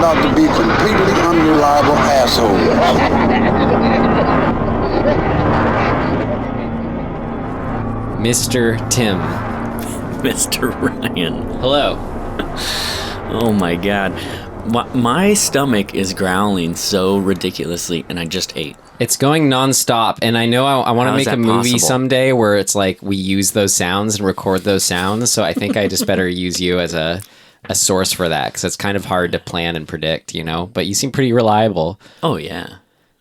out to be completely unreliable assholes. Mr. Tim. Mr. Ryan. Hello. Oh my god. My stomach is growling so ridiculously, and I just ate. It's going nonstop, and I know I want to make a movie possible? someday where it's like we use those sounds and record those sounds, so I think I just better use you as a source for that, because it's kind of hard to plan and predict, you know? But you seem pretty reliable. Oh, yeah.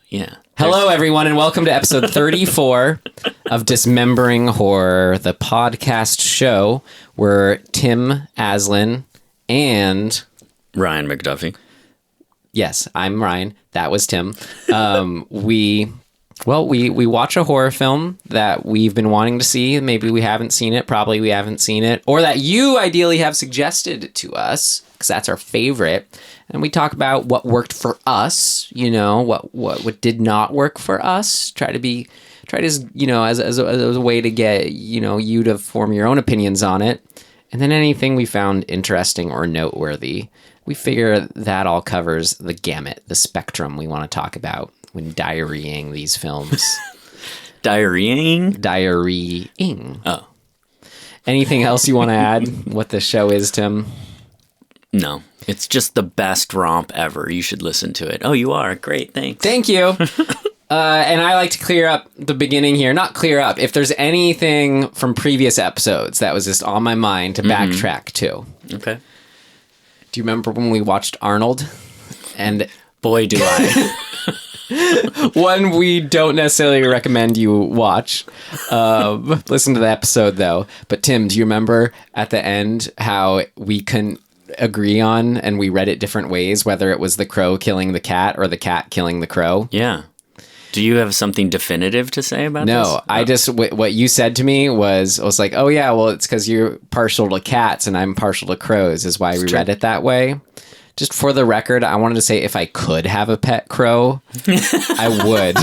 Yeah. Hello, everyone, and welcome to episode 34 of Dismembering Horror, the podcast show where Tim Aslin and... Ryan McDuffie. Yes, I'm Ryan. That was Tim. We watch a horror film that we've been wanting to see. Maybe we haven't seen it. Probably we haven't seen it. Or that you ideally have suggested to us, because that's our favorite. And we talk about what worked for us, you know, what did not work for us. Try to you know, as a way to get, you know, you to form your own opinions on it. And then anything we found interesting or noteworthy. We figure that all covers the gamut, the spectrum we want to talk about when diarying these films. Diarying? Diarying. Oh. Anything else you want to add? What the show is, Tim? No. It's just the best romp ever. You should listen to it. Oh, you are? Great, thanks. Thank you. And I like to clear up the beginning here. Not clear up. If there's anything from previous episodes that was just on my mind to backtrack to. Okay. Do you remember when we watched Arnold? And boy, do I. One we don't necessarily recommend you watch. Listen to the episode, though. But Tim, do you remember at the end how we couldn't agree on, and we read it different ways, whether it was the crow killing the cat or the cat killing the crow? Yeah. Do you have something definitive to say about this? No, I just, what you said to me was, I was like, oh yeah, well, it's because you're partial to cats and I'm partial to crows is why we read it that way. Just for the record, I wanted to say if I could have a pet crow, I would.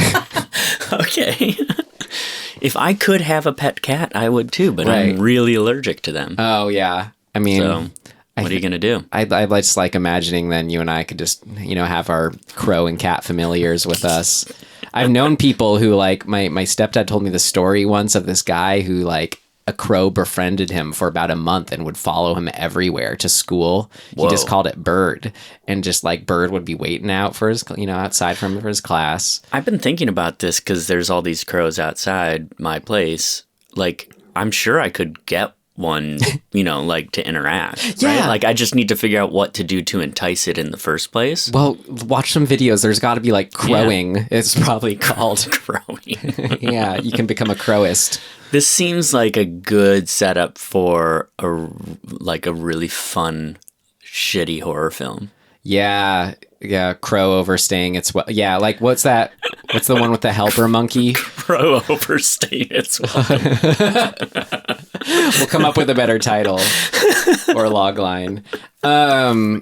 Okay. If I could have a pet cat, I would too, but right. I'm really allergic to them. Oh yeah. I mean... So, what are you going to do? I'd just like imagining then you and I could just, you know, have our crow and cat familiars with us. I've known people who, like, my stepdad told me the story once of this guy who, like, a crow befriended him for about a month and would follow him everywhere to school. Whoa. He just called it Bird, and just, like, Bird would be waiting out for his, you know, outside for his class. I've been thinking about this because there's all these crows outside my place. Like, I'm sure I could get one, you know, like, to interact. Yeah. Right? Like, I just need to figure out what to do to entice it in the first place. Well, watch some videos. There's got to be, like, crowing. Yeah. It's probably called. Crowing. Yeah, you can become a crowist. This seems like a good setup for a really fun, shitty horror film. Yeah, crow overstaying its welcome. Yeah, like, what's that? What's the one with the helper monkey? Crow overstaying its welcome. We'll come up with a better title or log line. Well,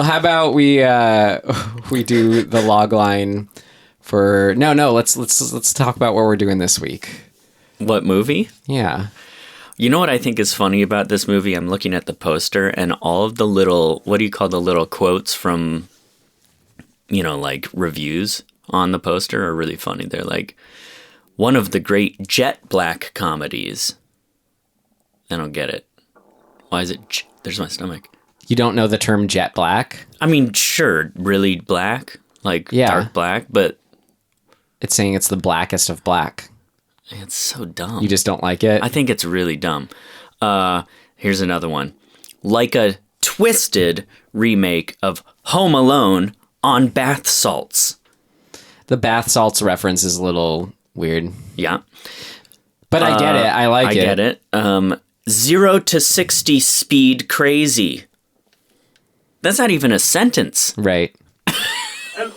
how about we do the log line for... No, let's talk about what we're doing this week. What movie? Yeah. You know what I think is funny about this movie? I'm looking at the poster, and all of the little, what do you call the little quotes from, you know, like, reviews on the poster are really funny. They're like, one of the great jet black comedies. I don't get it. Why is it... There's my stomach. You don't know the term jet black? I mean, sure, really black, like dark black, but... It's saying it's the blackest of black. It's so dumb. You just don't like it? I think it's really dumb. Here's another one. Like a twisted remake of Home Alone on bath salts. The bath salts reference is a little weird. Yeah. But I get it. I like it. I get it. 0 to 60 speed crazy. That's not even a sentence. Right.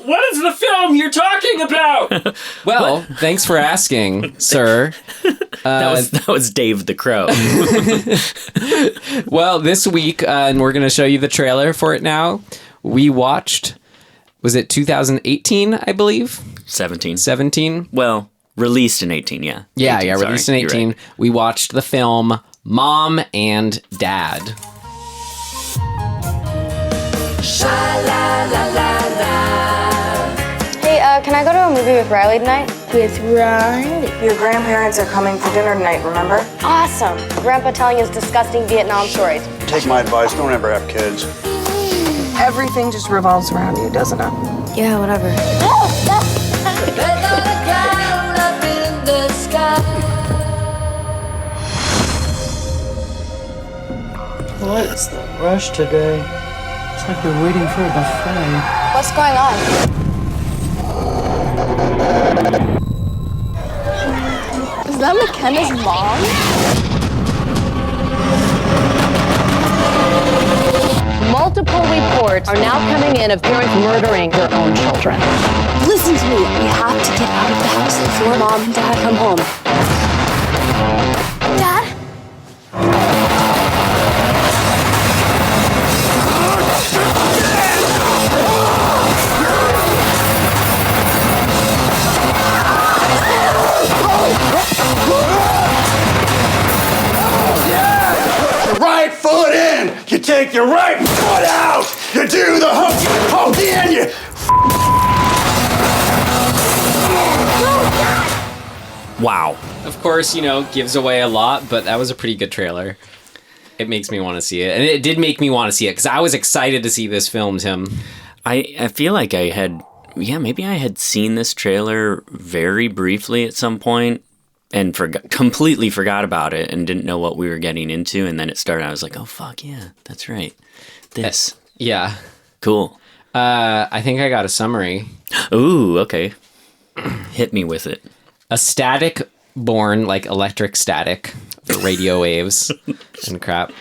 What is the film you're talking about? Well, thanks for asking, sir. That was Dave the Crow. Well, this week, and we're going to show you the trailer for it now, we watched, was it 2018, I believe? 17. Well, released in 18, yeah. Yeah, 18, released in 18. Right. We watched the film Mom and Dad. Sha-la. I go to a movie with Riley tonight? With Riley? Your grandparents are coming for dinner tonight, remember? Awesome. Grandpa telling his disgusting Vietnam stories. Take my advice, don't ever have kids. Everything just revolves around you, doesn't it? Yeah, whatever. What's the rush today? It's like we're waiting for a buffet. What's going on? Is that McKenna's mom? Multiple reports are now coming in of parents murdering their own children. Listen to me. We have to get out of the house before Mom and Dad come home. Dad? Right foot in, you take your right foot out, you do the hook in, you Wow. Of course, gives away a lot, but that was a pretty good trailer. It makes me want to see it. And it did make me want to see it, because I was excited to see this film, Tim. I feel like maybe I had seen this trailer very briefly at some point and completely forgot about it and didn't know what we were getting into. And then it started. I was like, oh, fuck, yeah, that's right. This. Yeah. Cool. I think I got a summary. Ooh, okay. Hit me with it. A static born, like electric static, the radio waves and crap.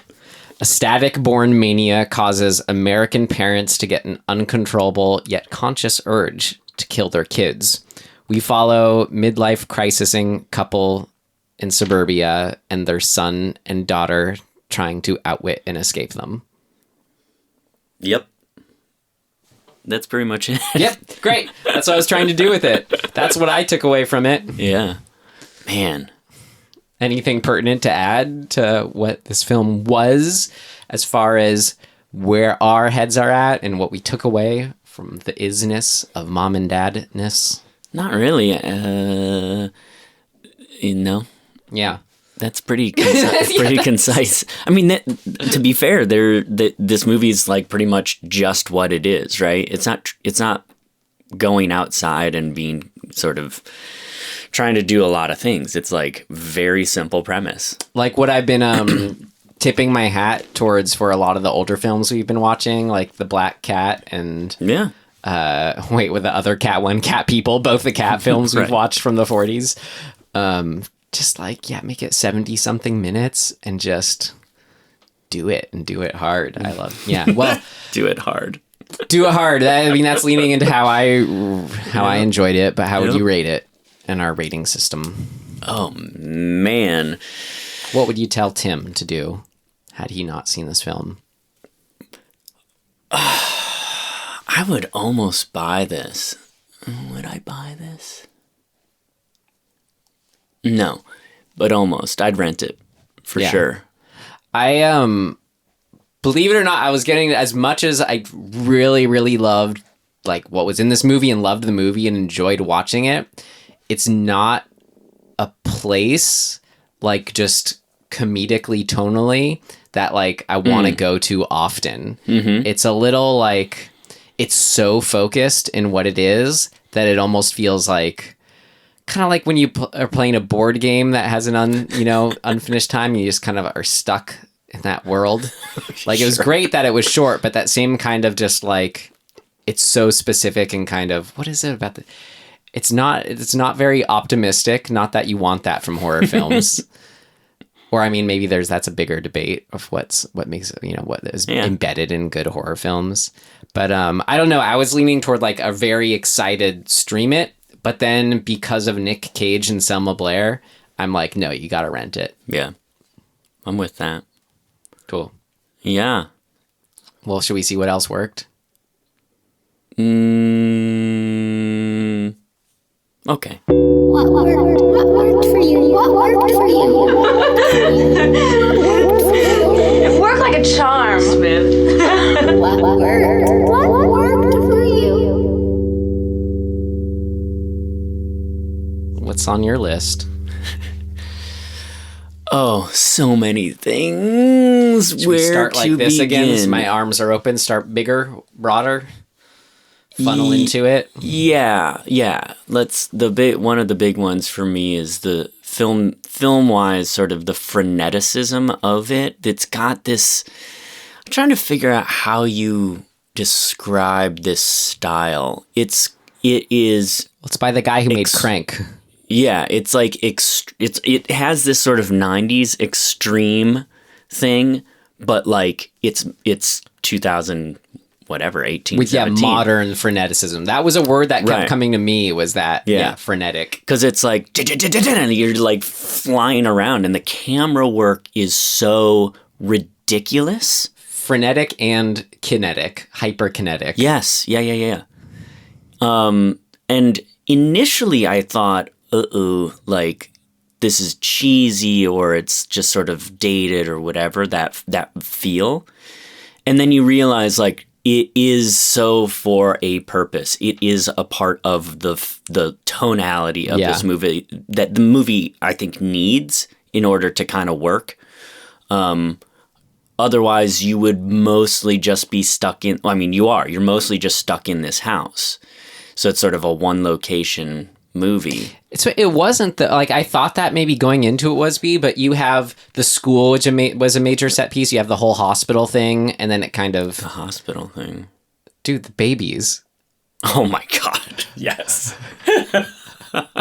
A static-born mania causes American parents to get an uncontrollable yet conscious urge to kill their kids. We follow midlife crisising couple in suburbia and their son and daughter trying to outwit and escape them. Yep. That's pretty much it. Yep, great. That's what I was trying to do with it. That's what I took away from it. Yeah. Man. Anything pertinent to add to what this film was as far as where our heads are at and what we took away from the isness of mom and dadness? Not really. Yeah. That's pretty concise. I mean, to be fair, this movie is like pretty much just what it is, right? It's not going outside and being sort of trying to do a lot of things. It's like very simple premise. Like what I've been tipping my hat towards for a lot of the older films we've been watching, like The Black Cat and yeah. With the other cat one, Cat People, both the cat films we've watched from the 40s. Just like, make it 70 something minutes and just do it and do it hard. I love, do it hard. Do it hard. I mean, that's leaning into how I enjoyed it, but how would you rate it in our rating system? Oh man. What would you tell Tim to do had he not seen this film? I would almost buy this. Would I buy this? No, but almost. I'd rent it for sure. I believe it or not, I was getting as much as I really, really loved like what was in this movie and loved the movie and enjoyed watching it. It's not a place like just comedically, tonally that like I want to go to often. Mm-hmm. It's a little like it's so focused in what it is that it almost feels like kind of like when you are playing a board game that has an unfinished time, you just kind of are stuck in that world. Like it was great that it was short, but that same kind of just like it's so specific and kind of what is it about it's not very optimistic. Not that you want that from horror films. Or I mean, maybe that's a bigger debate of what makes what is embedded in good horror films. But I don't know. I was leaning toward like a very excited stream it, but then because of Nic Cage and Selma Blair, I'm like, no, you got to rent it. Yeah, I'm with that. Cool. Yeah. Well, should we see what else worked? Okay. What worked for you? What worked for you? It worked like a charm, Smith. What worked for you? What's on your list? Oh, so many things. Should Where we start like to this begin? again? So my arms are open. Start bigger, broader. Funnel into it. Yeah. One of the big ones for me is the film wise, sort of the freneticism of it. That's got this. I'm trying to figure out how you describe this style. It is. It's by the guy who made Crank. Yeah, it's like it has this sort of 90s extreme thing, but like it's 2000 whatever 18 with 17. Modern freneticism. That was a word that kept Right. coming to me. Was that frenetic? Because it's like and you're like flying around, and the camera work is so ridiculous, Frenetic and kinetic, hyperkinetic. Yes, yeah. And initially I thought, like this is cheesy or it's just sort of dated or whatever, that feel. And then you realize like it is so for a purpose. It is a part of the tonality of this movie that the movie I think needs in order to kind of work. Otherwise you would mostly just be stuck in, you're mostly just stuck in this house. So it's sort of a one location movie. It wasn't I thought that maybe going into it but you have the school, which was a major set piece. You have the whole hospital thing, and then it kind of... The hospital thing. Dude, the babies. Oh my God. Yes. No,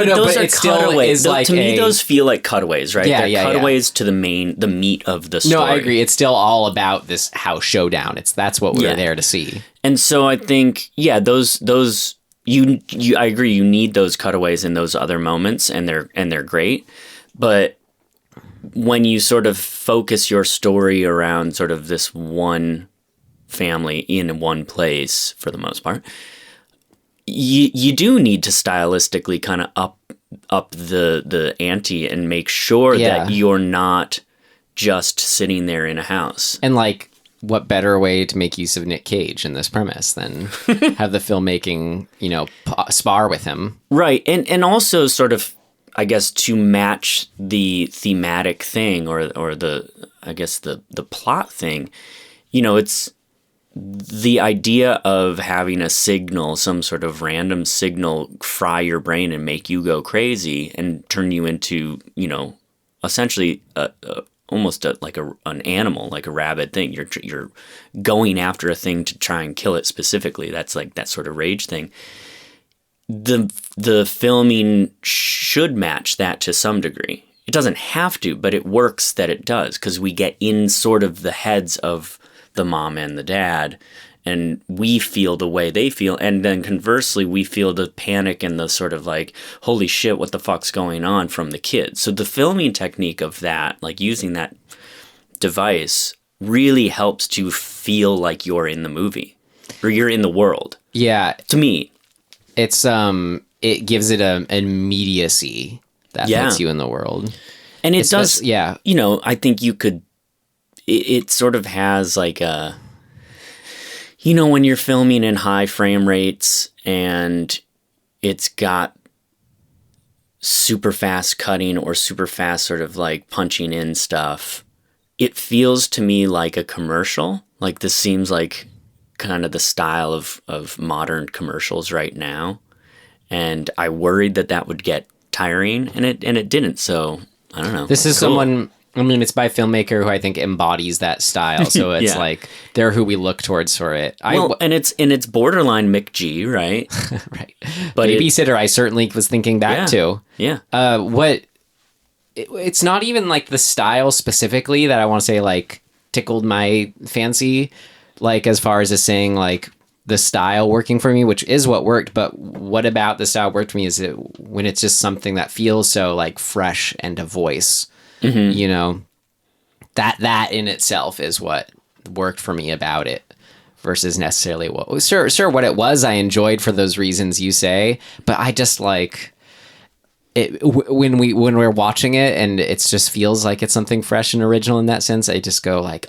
those but are it still cutaways. is like to me, those feel like cutaways, right? Yeah, They're cutaways to the meat of the story. No, I agree. It's still all about this house showdown. That's what we were there to see. And so I think, those I agree. You need those cutaways in those other moments, and they're great. But when you sort of focus your story around sort of this one family in one place, for the most part, you do need to stylistically kind of up the ante and make sure that you're not just sitting there in a house. And like, what better way to make use of Nic Cage in this premise than have the filmmaking, spar with him? Right. And also sort of, I guess, to match the thematic thing or the plot thing, it's the idea of having a signal, some sort of random signal, fry your brain and make you go crazy and turn you into, essentially almost like an animal, like a rabid thing. You're going after a thing to try and kill it specifically. That's like that sort of rage thing. The filming should match that to some degree. It doesn't have to, but it works that it does, because we get in sort of the heads of the mom and the dad, and we feel the way they feel, and then conversely we feel the panic and the sort of like, holy shit, what the fuck's going on, from the kids. So the filming technique of that, like using that device, really helps to feel like you're in the movie or you're in the world. Yeah, to me it's it gives it an immediacy that puts you in the world, and it does. I think you could. It sort of has like a, when you're filming in high frame rates and it's got super fast cutting or super fast sort of like punching in stuff, it feels to me like a commercial. Like this seems like kind of the style of modern commercials right now. And I worried that would get tiring, and it didn't. So I don't know. This is someone... it's by Filmmaker, who I think embodies that style. So it's like they're who we look towards for it. And it's borderline Mick G, right? Right. But Babysitter, I certainly was thinking that too. Yeah. It's not even like the style specifically that I want to say like tickled my fancy, like as far as saying like the style working for me, which is what worked. But what about the style worked for me is when it's just something that feels so like fresh and a voice. Mm-hmm. That in itself is what worked for me about it, versus necessarily what it was I enjoyed for those reasons you say, but I just like when we're watching it and it just feels like it's something fresh and original in that sense, I just go like,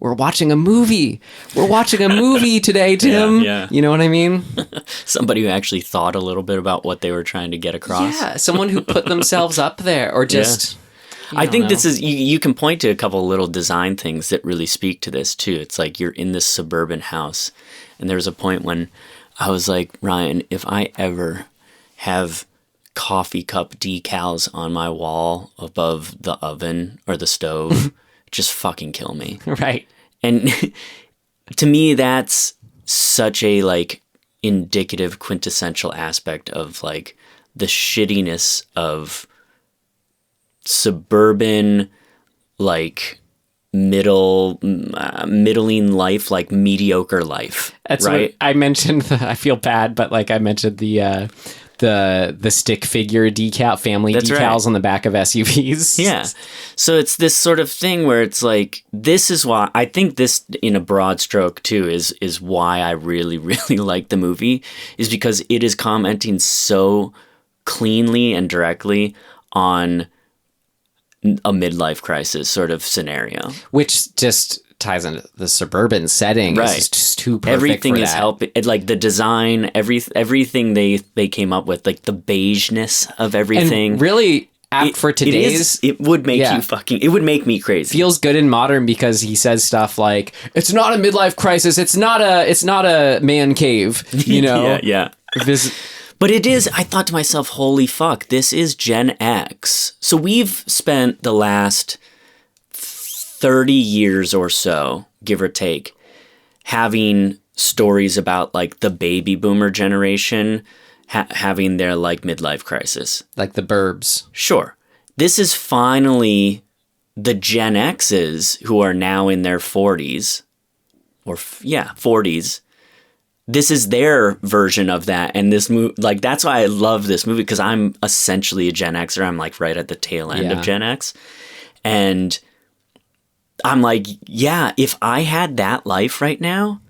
we're watching a movie. We're watching a movie today, Tim. Yeah. You know what I mean? Somebody who actually thought a little bit about what they were trying to get across. Yeah, someone who put themselves up there or just... I think this is, you can point to a couple little design things that really speak to this too. It's like you're in this suburban house, and there was a point when I was like, Ryan, if I ever have coffee cup decals on my wall above the oven or the stove, just fucking kill me. Right. And to me, that's such a like indicative, quintessential aspect of like the shittiness of suburban, like middling life, like mediocre life. That's right. What I mentioned. I feel bad, but like I mentioned the stick figure decal, family That's decals right. on the back of SUVs. Yeah. So it's this sort of thing where it's like, this is why I think this, in a broad stroke too, is why I really, really like the movie, is because it is commenting so cleanly and directly on a midlife crisis sort of scenario, which just ties into the suburban setting. Right. Is just too perfect. Everything for is that. helping. Like the design, everything they came up with, like the beigeness of everything. And really, for today's, it would make you fucking. It would make me crazy. Feels good and modern because he says stuff like, "It's not a midlife crisis. It's not a man cave." You know. yeah. But it is, I thought to myself, holy fuck, this is Gen X. So we've spent the last 30 years or so, give or take, having stories about like the baby boomer generation having their like midlife crisis. Like the Burbs. Sure. This is finally the Gen X's who are now in their 40s. 40s. This is their version of that, and this movie, like, that's why I love this movie, because I'm essentially a Gen Xer. I'm like right at the tail end of Gen X, and I'm like, yeah, if I had that life right now,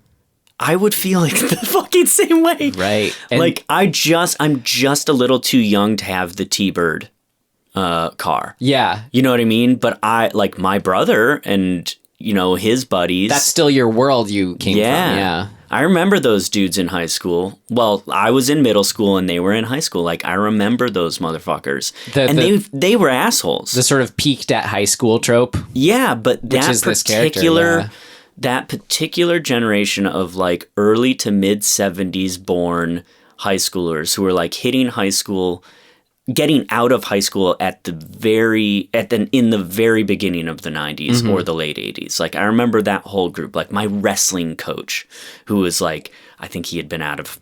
I would feel like the fucking same way, right? And like I'm just a little too young to have the T-Bird car. Yeah, you know what I mean. But I like my brother and his buddies. That's still your world you came from. Yeah. I remember those dudes in high school. Well, I was in middle school and they were in high school. Like, I remember those motherfuckers. They were assholes. The sort of peaked at high school trope. Yeah, but that particular generation of like early to mid 70s born high schoolers who were like hitting high school, getting out of high school in the very beginning of the 90s or the late 80s. Like, I remember that whole group, like my wrestling coach, who was like, I think he had been out of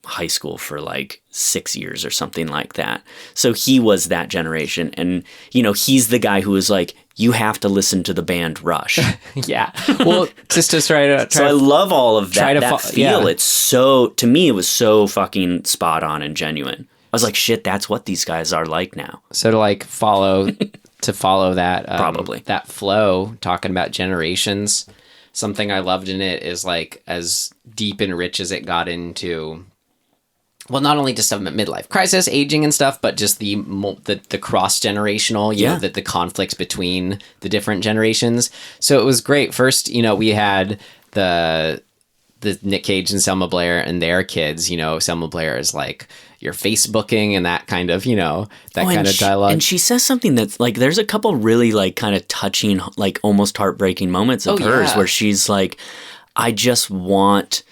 high school for like 6 years or something like that. So he was that generation. And, he's the guy who was like, you have to listen to the band Rush. Yeah. Well, just to try to... So I love all of that feel. Yeah. It's so, to me, it was so fucking spot on and genuine. I was like, shit, that's what these guys are like now. So to follow that probably that flow, talking about generations, something I loved in it is like as deep and rich as it got into, well, not only just a midlife crisis, aging and stuff, but just the cross generational, the conflicts between the different generations. So it was great. First, we had the Nic Cage and Selma Blair and their kids. Selma Blair is like, you're Facebooking and that kind of, kind of dialogue. And she says something that's like, there's a couple really like kind of touching, like almost heartbreaking moments of hers where she's like, I just want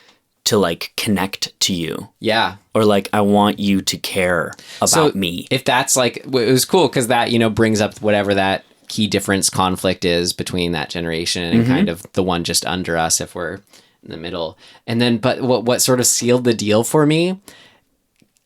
to like connect to you. Yeah. Or like, I want you to care about me. If that's like, it was cool because that, brings up whatever that key difference conflict is between that generation and kind of the one just under us if we're in the middle. And then, but what sort of sealed the deal for me,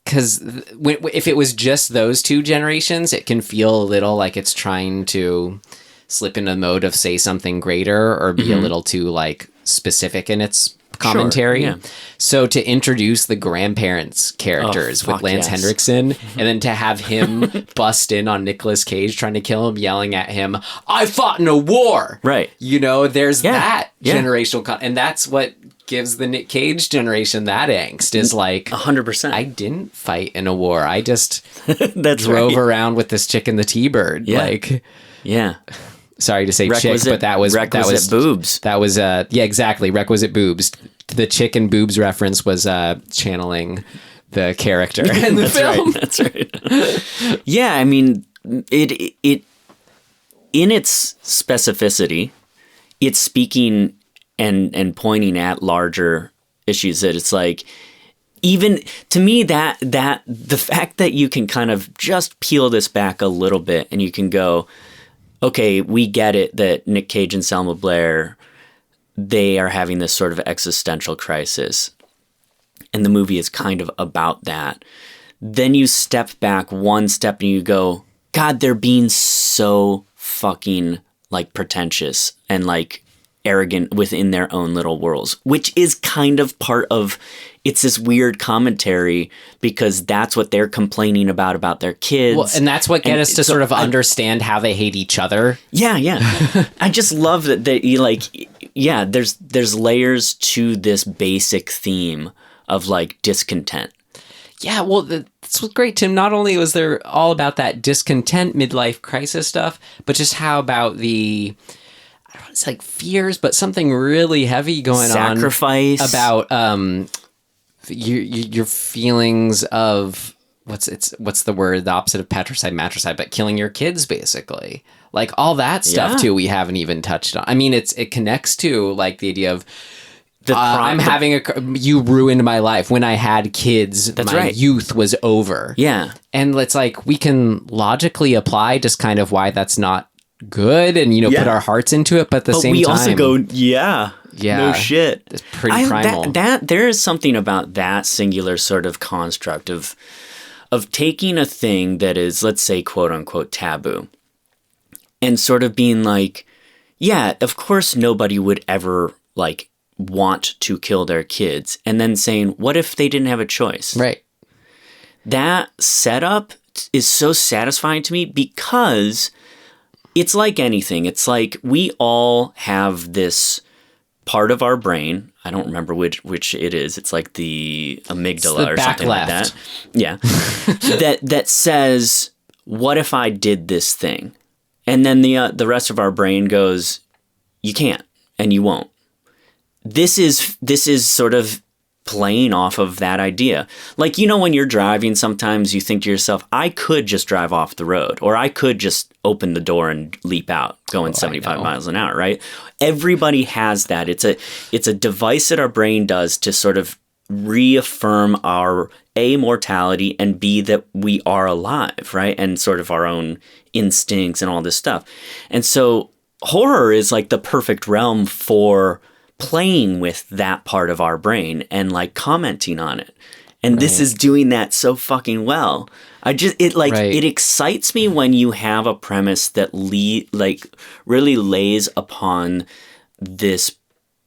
because if it was just those two generations, it can feel a little like it's trying to slip into the mode of say something greater or be a little too like specific in its commentary. yeah. So to introduce the grandparents characters with fuck Lance yes. Henriksen, and then to have him bust in on Nicolas Cage trying to kill him, yelling at him, "I fought in a war." Right. You know, there's Yeah. that Yeah. generational and that's what gives the Nic Cage generation that angst is like 100%. I didn't fight in a war. I just That's drove right. around with this chick in the T-Bird. Yeah. Like, Yeah. sorry to say Requisite- chick, but that was requisite boobs. That was yeah, exactly, requisite boobs. The chick and boobs reference was channeling the character in the film. Right. That's right. Yeah, I mean, it in its specificity, it's speaking and pointing at larger issues that it's like, even to me, that the fact that you can kind of just peel this back a little bit and you can go, okay, we get it that Nic Cage and Selma Blair, they are having this sort of existential crisis. And the movie is kind of about that. Then you step back one step and you go, God, they're being so fucking like pretentious and like arrogant within their own little worlds, which is kind of part of, it's this weird commentary because that's what they're complaining about their kids. Well, and that's what get us to sort of understand how they hate each other. Yeah, yeah. I just love that you like, yeah, there's layers to this basic theme of like discontent. Yeah, well, that's what's great, Tim. Not only was there all about that discontent midlife crisis stuff, but just how about the, I don't know, it's like fears, but something really heavy going Sacrifice. on about your feelings of what's the word, the opposite of patricide, matricide, but killing your kids, basically. Like all that stuff Yeah. too, we haven't even touched on. I mean, it connects to like the idea of you ruined my life. When I had kids, That's my right. youth was over. Yeah. And it's like we can logically apply just kind of why that's not good and, you know, put our hearts into it. But at the But same we time, also go, yeah, Yeah. no shit. It's pretty primal. That there is something about that singular sort of construct of taking a thing that is, let's say, quote unquote, taboo, and sort of being like, yeah, of course nobody would ever like want to kill their kids, and then saying, what if they didn't have a choice? right. That setup is so satisfying to me because it's like anything. It's like we all have this part of our brain. I don't remember which it is. It's like the amygdala the or back something like left. that. Yeah. that says, what if I did this thing? And then the rest of our brain goes, you can't and you won't. This is sort of playing off of that idea. Like, you know, when you're driving, sometimes you think to yourself, I could just drive off the road, or I could just open the door and leap out going 75 miles an hour, right? Everybody has that. It's a device that our brain does to sort of reaffirm our A, mortality, and B, that we are alive, right? And sort of our own instincts and all this stuff. And so horror is like the perfect realm for playing with that part of our brain and like commenting on it. And this is doing that so fucking well. It excites me when you have a premise that really lays upon this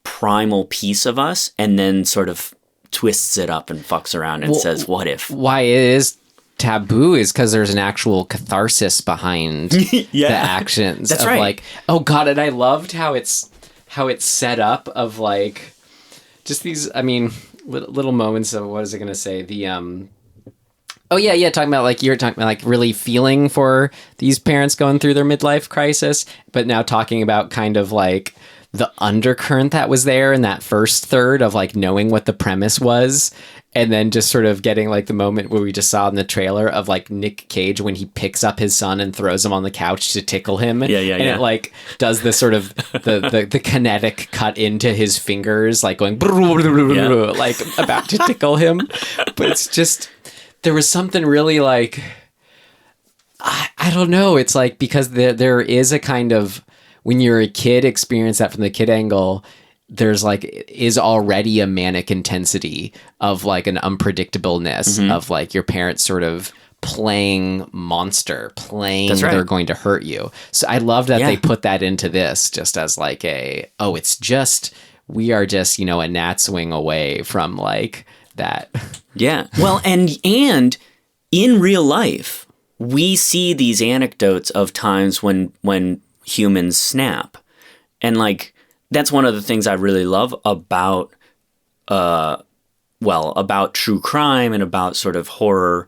primal piece of us and then sort of twists it up and fucks around and says, what if? Why it is taboo is because there's an actual catharsis behind the actions. That's of right. Like, oh God, and I loved how it's set up of like just these, I mean, little moments of, what is it going to say? The, talking about like, you're talking about like really feeling for these parents going through their midlife crisis, but now talking about kind of like the undercurrent that was there in that first third of like knowing what the premise was. And then just sort of getting like the moment where we just saw in the trailer of like Nic Cage when he picks up his son and throws him on the couch to tickle him. And it like does this sort of the kinetic cut into his fingers, like going like about to tickle him. But it's just, there was something really like, I don't know. It's like, because there is a kind of, when you're a kid, experience that from the kid angle, there's like, is already a manic intensity of like an unpredictableness of like your parents sort of playing monster, playing they're going to hurt you. So I love that they put that into this just as like it's just, we are just, you know, a gnat's wing away from like that. Yeah. Well, and in real life, we see these anecdotes of times when humans snap. And like that's one of the things I really love about about true crime and about sort of horror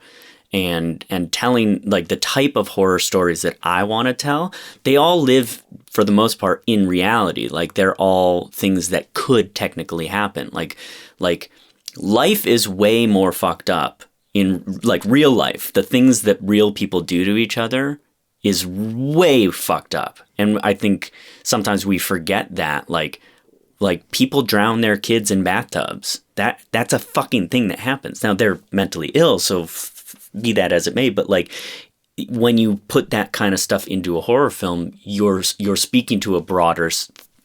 and telling like the type of horror stories that I want to tell. They all live for the most part in reality. Like they're all things that could technically happen. Like life is way more fucked up in like real life. The things that real people do to each other is way fucked up. And I think sometimes we forget that like people drown their kids in bathtubs. That's a fucking thing that happens. Now they're mentally ill, so be that as it may, but like when you put that kind of stuff into a horror film, you're speaking to a broader,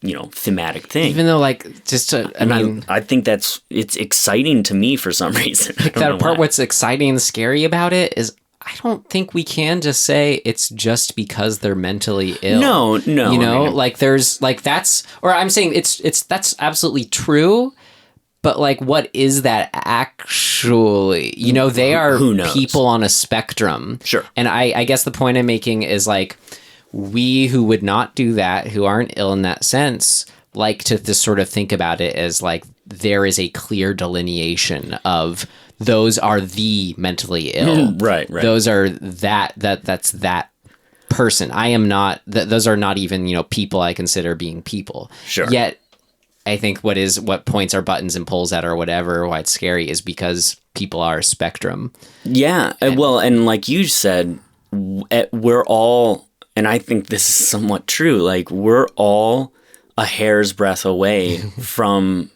you know, thematic thing. Even though like I think it's exciting to me for some reason. That part, what's exciting and scary about it is I don't think we can just say it's just because they're mentally ill. No. You know, like there's like that's, or I'm saying that's absolutely true. But like, what is that actually? You know, they are people on a spectrum. Sure. And I guess the point I'm making is like, we who would not do that, who aren't ill in that sense, like to sort of think about it as like, there is a clear delineation of those are the mentally ill. Right. Those are that's that person. I am not, those are not even, you know, people I consider being people. Sure. Yet, I think what points our buttons and pulls at or whatever, why it's scary is because people are a spectrum. Yeah. And like you said, we're all, and I think this is somewhat true, like we're all a hair's breadth away from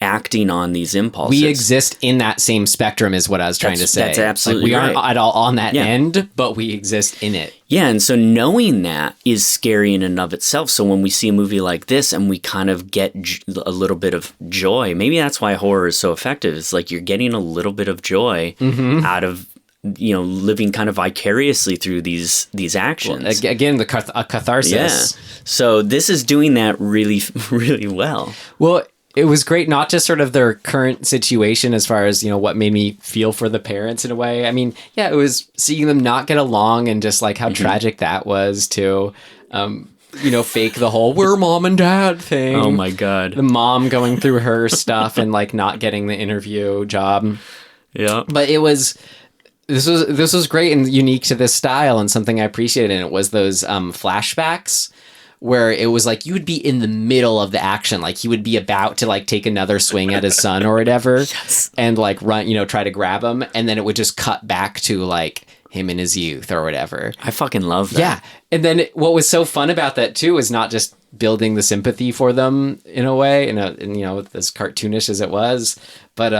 acting on these impulses. We exist in that same spectrum is what I was trying to say. That's absolutely like, we aren't at all on that Yeah. end, but we exist in it. Yeah, and so knowing that is scary in and of itself. So when we see a movie like this and we kind of get a little bit of joy, maybe that's why horror is so effective. It's like you're getting a little bit of joy out of, you know, living kind of vicariously through these actions. Well, again, a catharsis. Yeah. So this is doing that really, really well. Well, it was great, not just sort of their current situation as far as, you know, what made me feel for the parents in a way. I mean, yeah, it was seeing them not get along and just like how tragic that was to, you know, fake the whole we're mom and dad thing. Oh my God. The mom going through her stuff and like not getting the interview job. Yeah. But this was great and unique to this style, and something I appreciated. And it was those flashbacks where it was like you would be in the middle of the action, like he would be about to like take another swing at his son or whatever, and like run, you know, try to grab him, and then it would just cut back to like him in his youth or whatever. I fucking love that. Yeah, and then what was so fun about that too is not just building the sympathy for them in a way, and you know, as cartoonish as it was, but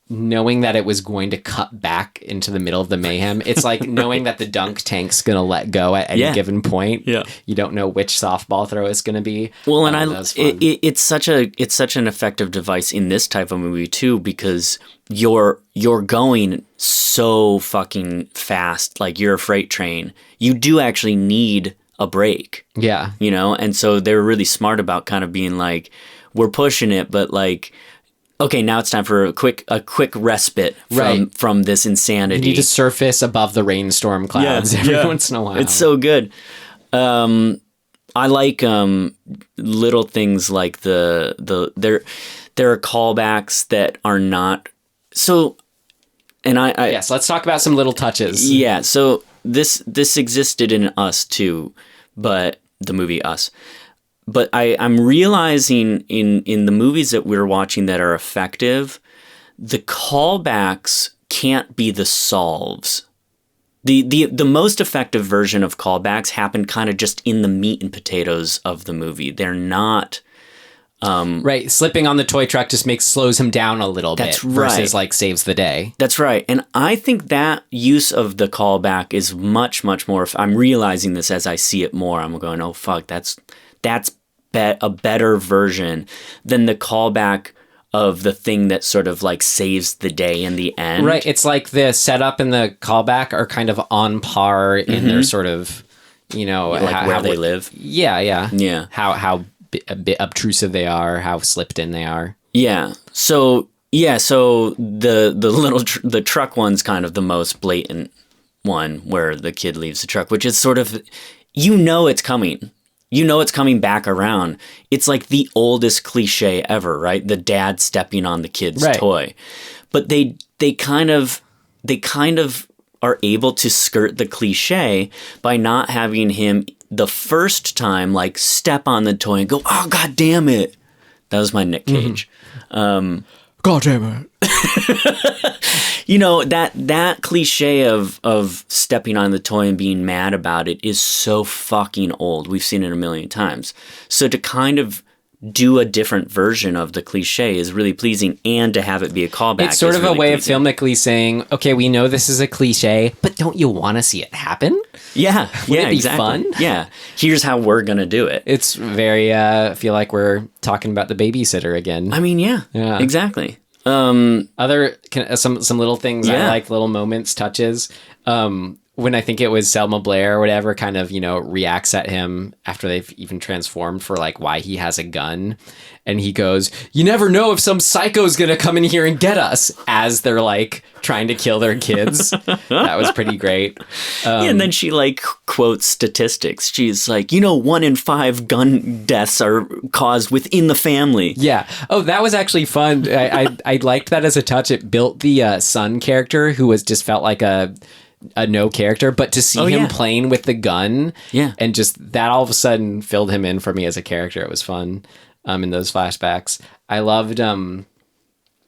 knowing that it was going to cut back into the middle of the mayhem. It's like knowing that the dunk tank's going to let go at any given point. Yeah. You don't know which softball throw it's going to be. Well, and it's such an effective device in this type of movie too, because you're going so fucking fast, like you're a freight train. You do actually need a break. Yeah. You know, and so they were really smart about kind of being like, we're pushing it, but like, okay, now it's time for a quick respite from this insanity. You need to surface above the rainstorm clouds every once in a while. It's so good. I like little things like there are callbacks that are not so. And I yes, let's talk about some little touches. Yeah, so this existed in Us too, but the movie Us. But I'm realizing in the movies that we're watching that are effective, the callbacks can't be the solves. The most effective version of callbacks happen kind of just in the meat and potatoes of the movie. They're not... right, slipping on the toy truck just slows him down a little bit versus like saves the day. That's right. And I think that use of the callback is much, much more... I'm realizing this as I see it more. I'm going, oh, fuck, that's a better version than the callback of the thing that sort of like saves the day in the end. Right. It's like the setup and the callback are kind of on par in their sort of, you know, like where they live. Yeah. Yeah. How a bit obtrusive they are, how slipped in they are. Yeah. So the truck one's kind of the most blatant one, where the kid leaves the truck, which is sort of, it's coming. It's coming back around. It's like the oldest cliche ever, right? The dad stepping on the kid's toy. But they kind of are able to skirt the cliche by not having him the first time like step on the toy and go, "Oh, God damn it." That was my Nic Cage. God damn it. That cliche of stepping on the toy and being mad about it is so fucking old. We've seen it a million times. So to kind of do a different version of the cliche is really pleasing, and to have it be a callback. It's sort of really a way pleasing. of filmically saying, okay, we know this is a cliche, but don't you want to see it happen? Yeah. Wouldn't it be exactly. fun? Yeah. Here's how we're going to do it. It's very, I feel like we're talking about The Babysitter again. I mean, yeah. Exactly. Other, some little things I Yeah. like, little moments, touches. When I think it was Selma Blair or whatever kind of, reacts at him after they've even transformed for like why he has a gun. And he goes, "You never know if some psycho's going to come in here and get us," as they're like trying to kill their kids. That was pretty great. And then she like quotes statistics. She's like, 1 in 5 gun deaths are caused within the family. Yeah. Oh, that was actually fun. I liked that as a touch. It built the son character, who just felt like a no character, but to see him playing with the gun, and just that all of a sudden filled him in for me as a character. It was fun in those flashbacks. I loved I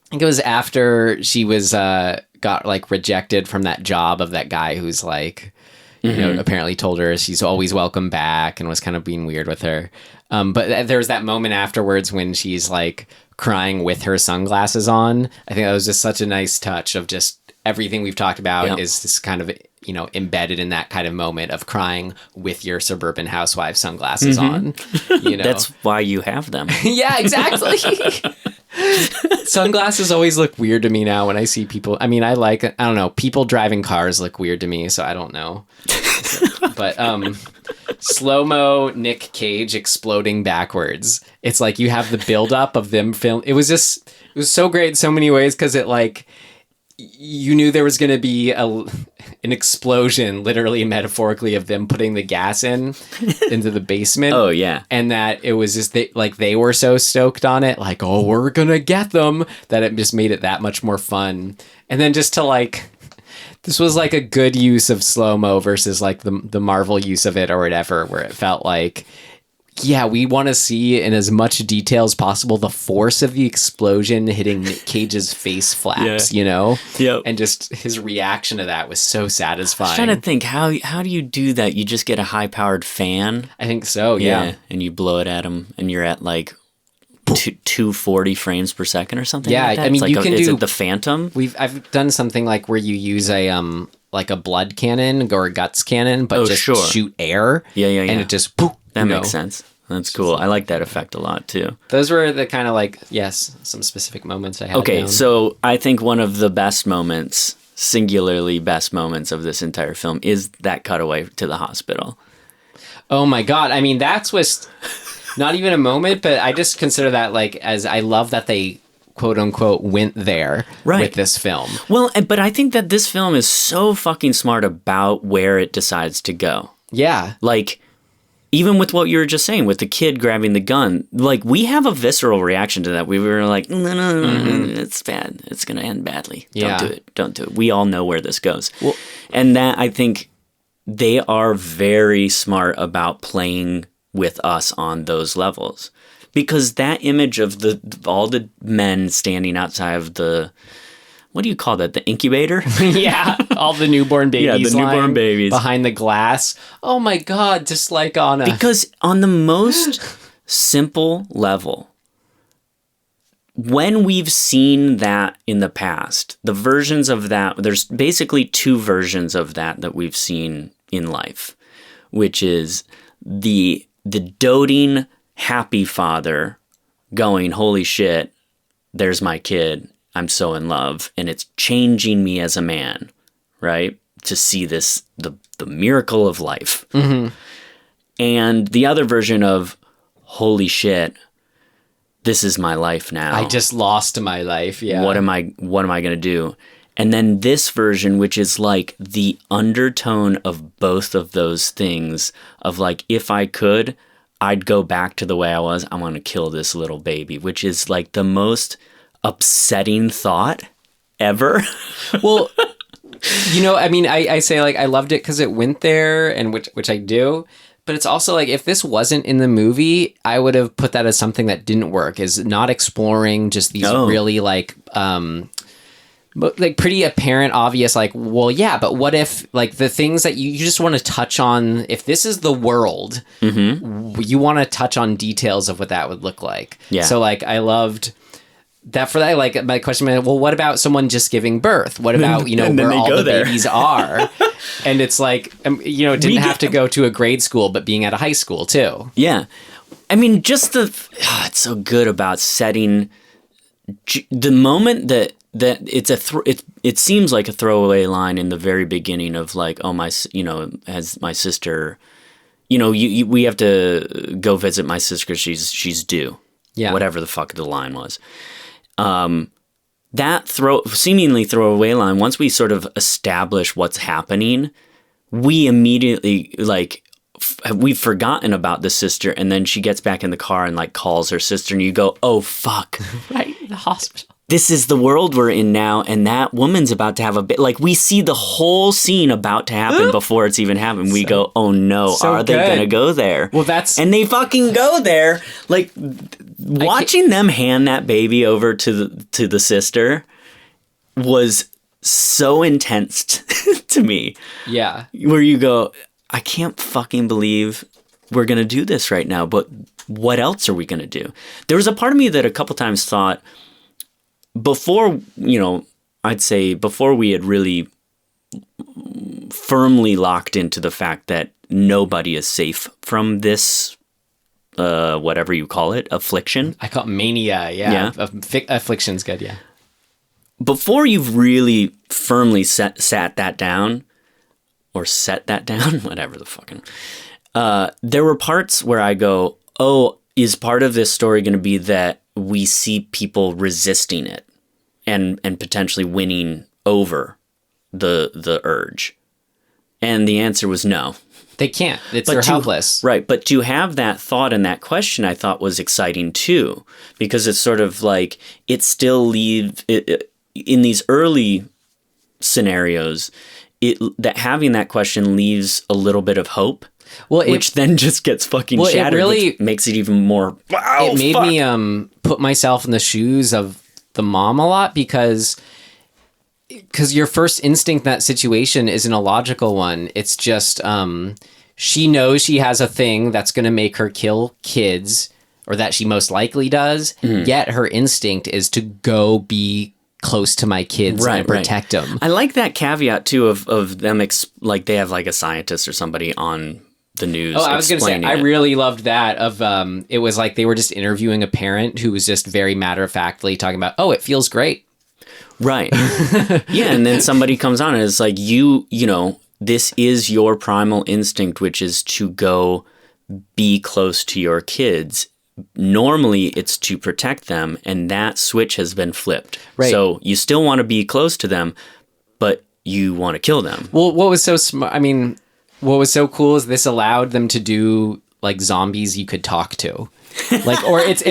think it was after she was got like rejected from that job of that guy who's like apparently told her she's always welcome back and was kind of being weird with her. But there was that moment afterwards when she's like crying with her sunglasses on. I think that was just such a nice touch of just everything we've talked about is this kind of, embedded in that kind of moment of crying with your suburban housewife sunglasses on. That's why you have them. Yeah, exactly. Sunglasses always look weird to me now when I see people. I mean, I don't know, people driving cars look weird to me, so I don't know. But slow-mo Nic Cage exploding backwards. It's like you have the buildup of them film. It was so great in so many ways, because it like, you knew there was going to be an explosion, literally and metaphorically, of them putting the gas into the basement. Oh yeah. And that it was just they were so stoked on it, like, oh, we're going to get them, that it just made it that much more fun. And then just to like, this was like a good use of slow-mo versus like the Marvel use of it or whatever, where it felt like, yeah, we want to see in as much detail as possible the force of the explosion hitting Nic Cage's face flaps, Yep. And just his reaction to that was so satisfying. I'm trying to think, how do you do that? You just get a high-powered fan? I think so, yeah. And you blow it at him, and you're at like 240 frames per second or something like that? I mean, it's like is do it the Phantom? I've done something like where you use a like a blood cannon or a guts cannon, but shoot air. Yeah. And it just poof. That makes sense. That's cool. I like that effect a lot too. Those were the kind of like, some specific moments I had. Okay, down. so I think one of the best moments, singularly best moments of this entire film is that cutaway to the hospital. Oh my God. I mean, that was not even a moment, but I just consider that like, as I love that they quote unquote went there with this film. Well, but I think that this film is so fucking smart about where it decides to go. Yeah. Like, even with what you were just saying, with the kid grabbing the gun, like, we have a visceral reaction to that. We were like, no, it's bad. It's going to end badly. Yeah. Don't do it. We all know where this goes. Well, and that, I think, they are very smart about playing with us on those levels. Because that image of all the men standing outside of the... What do you call that? The incubator? Yeah, all the newborn babies. Yeah, the newborn babies behind the glass. Oh my God! Just like on a because on the most simple level, when we've seen that in the past, the versions of that, there's basically 2 versions of that we've seen in life, which is the doting happy father going, "Holy shit, there's my kid. I'm so in love, and it's changing me as a man," right? To see this, the miracle of life. Mm-hmm. And the other version of, holy shit, this is my life now. I just lost my life. Yeah. What am I going to do? And then this version, which is like the undertone of both of those things of like, if I could, I'd go back to the way I was. I want to kill this little baby, which is like the most upsetting thought ever. Well, you know, I mean, I say like I loved it because it went there, and which I do. But it's also like, if this wasn't in the movie, I would have put that as something that didn't work, is not exploring just these really like pretty apparent, obvious, like, well, yeah, but what if, like, the things that you just want to touch on, if this is the world, you want to touch on details of what that would look like. Yeah. So, like, I loved that. For that, like, my question, well, what about someone just giving birth? What about, you know, where all the babies are? And it's like, you know, it didn't have to go to a grade school, but being at a high school, too. Yeah. I mean, just it's so good about setting the moment that it's it seems like a throwaway line in the very beginning of like, oh, as my sister, you know, we have to go visit my sister because she's due. Yeah. Whatever the fuck the line was. That seemingly throwaway line, once we sort of establish what's happening, we immediately like we've forgotten about the sister, and then she gets back in the car and like calls her sister, and you go, oh fuck. Right, the hospital. This is the world we're in now, and that woman's about to have a bit. Like, we see the whole scene about to happen before it's even happened. We go, oh no, are they gonna go there? Well, and they fucking go there. Like, watching them hand that baby over to the sister was so intense to me. Yeah, where you go, I can't fucking believe we're gonna do this right now. But what else are we gonna do? There was a part of me that a couple times thought, before, you know, I'd say before we had really firmly locked into the fact that nobody is safe from this, whatever you call it, affliction. I call it mania, yeah. Affliction's good, yeah. Before you've really firmly set that down, whatever the fucking... there were parts where I go, oh, is part of this story going to be that we see people resisting it and potentially winning over the urge? And the answer was no. They can't. They're helpless. Right. But to have that thought and that question, I thought was exciting too, because it's sort of like it still leaves in these early scenarios, that having that question leaves a little bit of hope. Well, which then just gets fucking shattered, which makes it even more. Wow, it made me put myself in the shoes of the mom a lot, because your first instinct in that situation isn't a logical one. It's just she knows she has a thing that's going to make her kill kids, or that she most likely does. Yet her instinct is to go be close to my kids and protect them. I like that caveat too of them like they have like a scientist or somebody on the news. Oh, I was going to say, I really loved that it was like they were just interviewing a parent who was just very matter-of-factly talking about, oh, it feels great. Right. Yeah, and then somebody comes on and it's like, you know, this is your primal instinct, which is to go be close to your kids. Normally, it's to protect them, and that switch has been flipped. Right. So you still want to be close to them, but you want to kill them. Well, what was so smart? I mean, what was so cool is this allowed them to do like zombies you could talk to. Like, or it's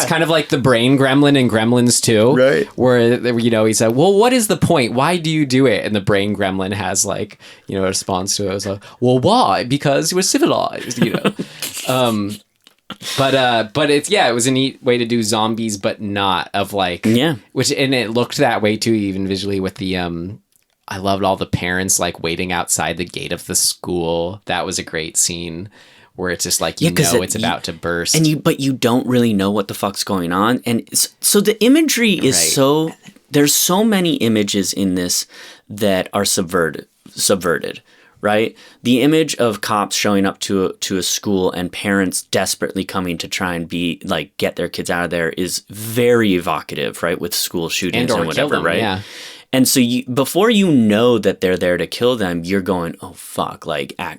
kind of like the brain gremlin in Gremlins 2, right? Where, you know, he said, well, what is the point? Why do you do it? And the brain gremlin has like, you know, a response to it. It was like, well, why? Because you were civilized, you know? But it's, it was a neat way to do zombies, but not of like, which, and it looked that way too, even visually with the, I loved all the parents like waiting outside the gate of the school. That was a great scene where it's just like, it's about to burst. But you don't really know what the fuck's going on. And so the imagery is there's so many images in this that are subverted, right? The image of cops showing up to a school and parents desperately coming to try and get their kids out of there is very evocative, right? With school shootings and whatever, them, right? Yeah. And so before you know that they're there to kill them, you're going, oh, fuck. I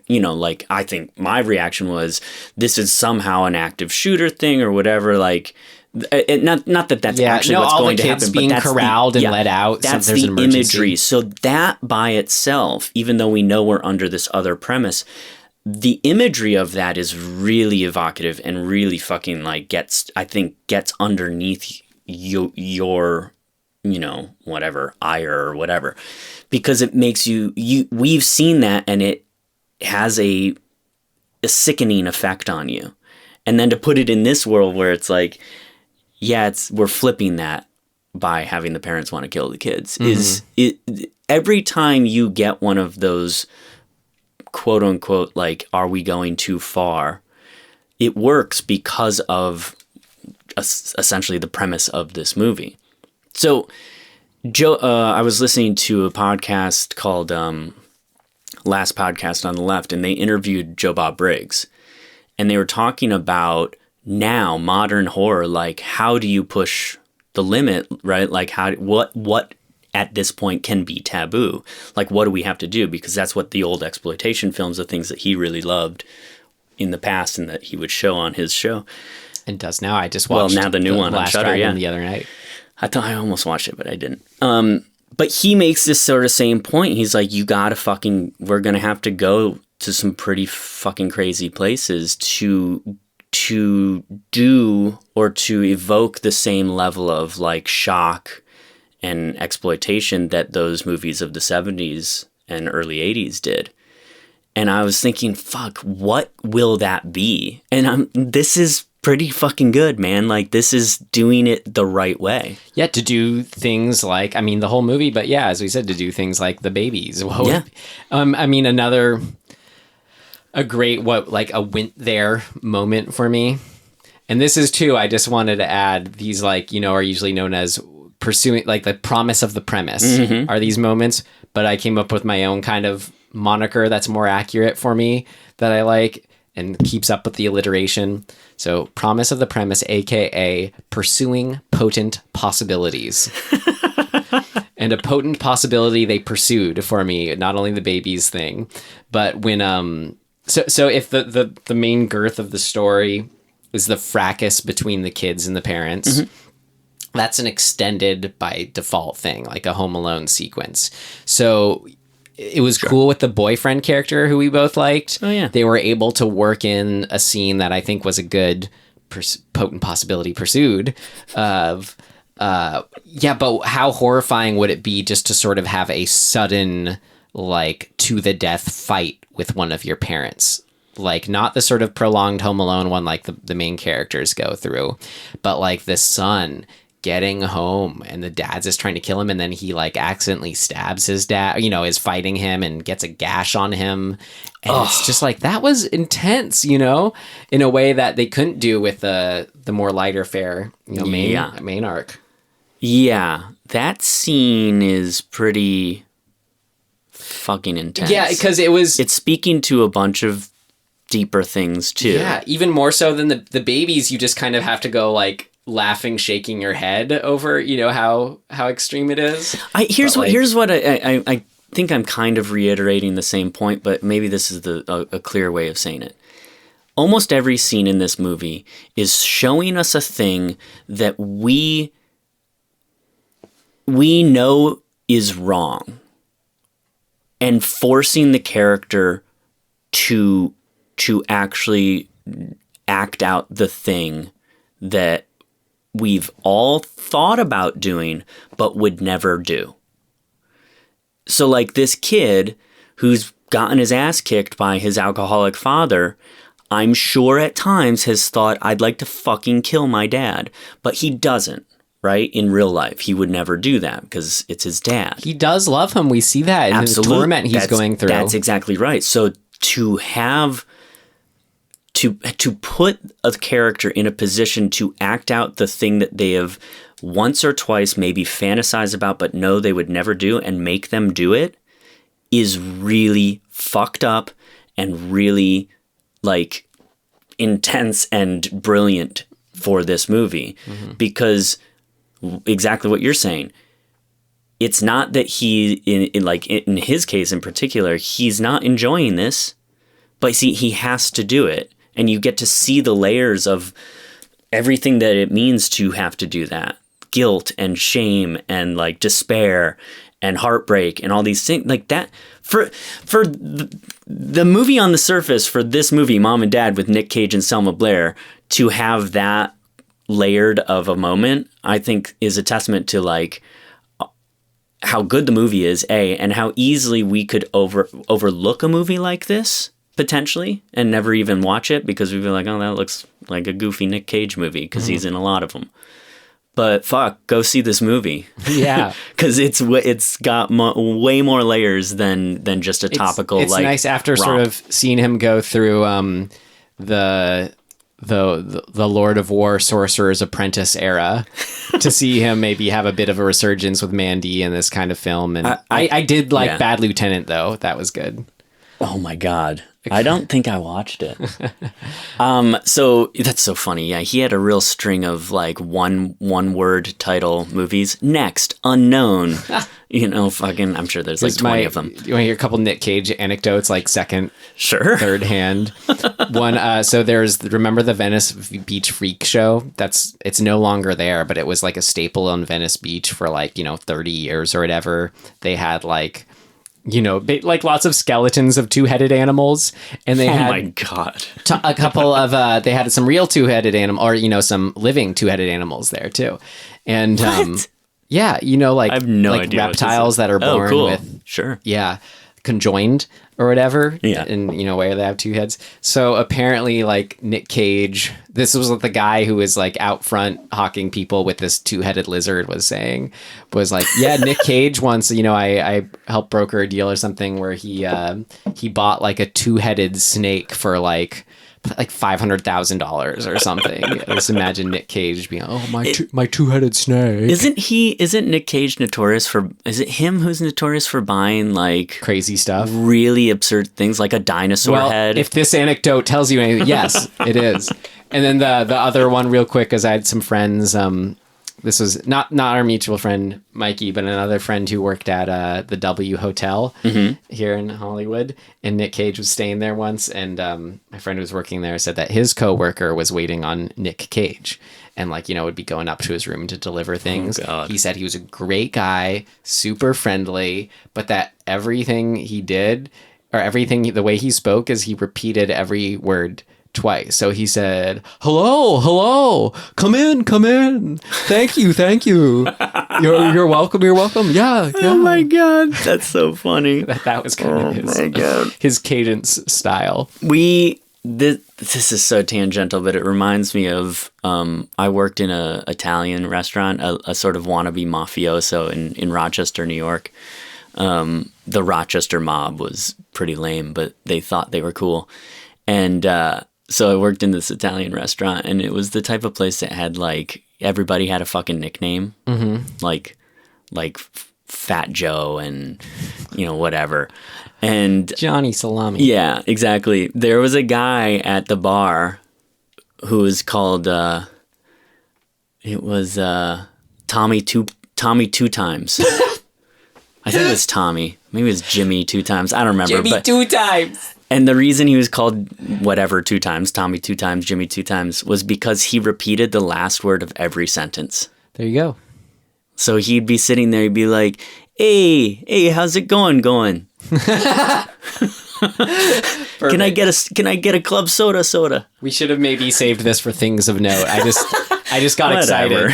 think my reaction was, this is somehow an active shooter thing or whatever. Not that that's actually what's going to happen, being but that's corralled and let out. That's there's the an emergency. imagery. So that by itself, even though we know we're under this other premise, the imagery of that is really evocative and really fucking gets underneath your whatever ire or whatever, because it makes we've seen that and it has a sickening effect on you. And then to put it in this world where it's we're flipping that by having the parents want to kill the kids. Every time you get one of those quote unquote, are we going too far? It works because of essentially the premise of this movie. So I was listening to a podcast called Last Podcast on the Left, and they interviewed Joe Bob Briggs. And they were talking about now modern horror, how do you push the limit, right? What at this point can be taboo? What do we have to do? Because that's what the old exploitation films, the things that he really loved in the past and that he would show on his show. And does now. I just watched now the new one on Last Shudder, Dragon the other night. I thought I almost watched it, but I didn't. But he makes this sort of same point. He's like, we're going to have to go to some pretty fucking crazy places to do or to evoke the same level of shock and exploitation that those movies of the 70s and early 80s did. And I was thinking, fuck, what will that be? And this is pretty fucking good, man. This is doing it the right way. Yeah, to do things the whole movie, but yeah, as we said, to do things like the babies. Yeah. A great, a went there moment for me. And this is too, I just wanted to add, these are usually known as pursuing, the promise of the premise are these moments, but I came up with my own kind of moniker that's more accurate for me that I like and keeps up with the alliteration. So promise of the premise, aka pursuing potent possibilities. And a potent possibility they pursued for me, not only the babies thing, but when so if the main girth of the story is the fracas between the kids and the parents, that's an extended by default thing, like a Home Alone sequence. So it was cool with the boyfriend character who we both liked. Oh, yeah. They were able to work in a scene that I think was a good potent possibility pursued of, but how horrifying would it be just to sort of have a sudden, to the death fight with one of your parents? Not the sort of prolonged Home Alone one the main characters go through, but the son getting home and the dad's just trying to kill him, and then he accidentally stabs his dad, is fighting him and gets a gash on him, and it's just that was intense, in a way that they couldn't do with the more lighter fare, main arc. Yeah, that scene is pretty fucking intense. Yeah, because it's speaking to a bunch of deeper things too. Yeah, even more so than the babies. You just kind of have to go laughing, shaking your head over, how extreme it is. Here's what I think I'm kind of reiterating the same point, but maybe this is a clear way of saying it. Almost every scene in this movie is showing us a thing that we know is wrong and forcing the character to actually act out the thing that we've all thought about doing but would never do. So this kid who's gotten his ass kicked by his alcoholic father, I'm sure at times has thought, I'd like to fucking kill my dad, but he doesn't. Right? In real life, he would never do that because it's his dad. He does love him. We see that in the torment he's going through. That's exactly right. So to put a character in a position to act out the thing that they have once or twice maybe fantasized about but know they would never do and make them do it is really fucked up and really like intense and brilliant for this movie because exactly what you're saying. It's not that he in his case in particular, he's not enjoying this, but see, he has to do it. And you get to see the layers of everything that it means to have to do that. Guilt and shame and like despair and heartbreak and all these things like that. For the movie on the surface, for this movie, Mom and Dad with Nic Cage and Selma Blair, to have that layered of a moment, I think is a testament to like how good the movie is, and how easily we could overlook a movie like this potentially and never even watch it because we'd be like, oh, that looks like a goofy Nic Cage movie because he's in a lot of them. But fuck, go see this movie. Yeah, because it's got way more layers than just a topical. It's like, nice after romp. sort of seeing him go through the Lord of War Sorcerer's Apprentice era to see him maybe have a bit of a resurgence with Mandy in this kind of film. And I did like Bad Lieutenant though. That was good. Oh my God. I don't think I watched it. So that's so funny. Yeah, he had a real string of like one word title movies. Next, unknown. Fucking. I'm sure there's like 20 of them. You want to hear a couple Nic Cage anecdotes, like Sure. third hand. One. So remember the Venice Beach Freak show? It's no longer there, but it was like a staple on Venice Beach for 30 years or whatever. They had like lots of skeletons of two-headed animals, and they had my God, a couple of they had some real two-headed animal, or some living two-headed animals there too, and yeah, I have no idea reptiles that are born with conjoined or whatever, and where they have two heads. So apparently, like Nic Cage, this was what the guy who was like out front hawking people with this two-headed lizard was like, yeah, Nic Cage once, I helped broker a deal or something where he bought like a two-headed snake for like $500,000 or something. Just imagine Nic Cage being, my two-headed snake. Isn't Nic Cage notorious for? Is it him who's notorious for buying like crazy stuff, really absurd things, like a dinosaur head? If this anecdote tells you anything, yes, it is. And then the other one, real quick, is I had some friends. This was not our mutual friend Mikey, but another friend who worked at the W Hotel here in Hollywood. And Nic Cage was staying there once, and my friend who was working there said that his coworker was waiting on Nic Cage, and would be going up to his room to deliver things. He said he was a great guy, super friendly, but that everything he did, or the way he spoke, is he repeated every word twice. So he said, hello, come in, thank you, you're welcome, yeah. Oh my God, that's so funny. that was kind of his cadence style. This is so tangential, but it reminds me of I worked in a Italian restaurant, a sort of wannabe mafioso in Rochester, New York. The Rochester mob was pretty lame, but they thought they were cool. And so I worked in this Italian restaurant, and it was the type of place that had like everybody had a fucking nickname, like Fat Joe and whatever, and Johnny Salami. Yeah, exactly. There was a guy at the bar who was called Tommy Two Times. I think it was Tommy. Maybe it was Jimmy Two Times. I don't remember. Jimmy Two Times. And the reason he was called whatever 2 times, Tommy 2 times, Jimmy 2 times, was because he repeated the last word of every sentence. There you go. So he'd be sitting there, he'd be like, hey, how's it going? Can I get a club soda? We should have maybe saved this for things of note. I just got excited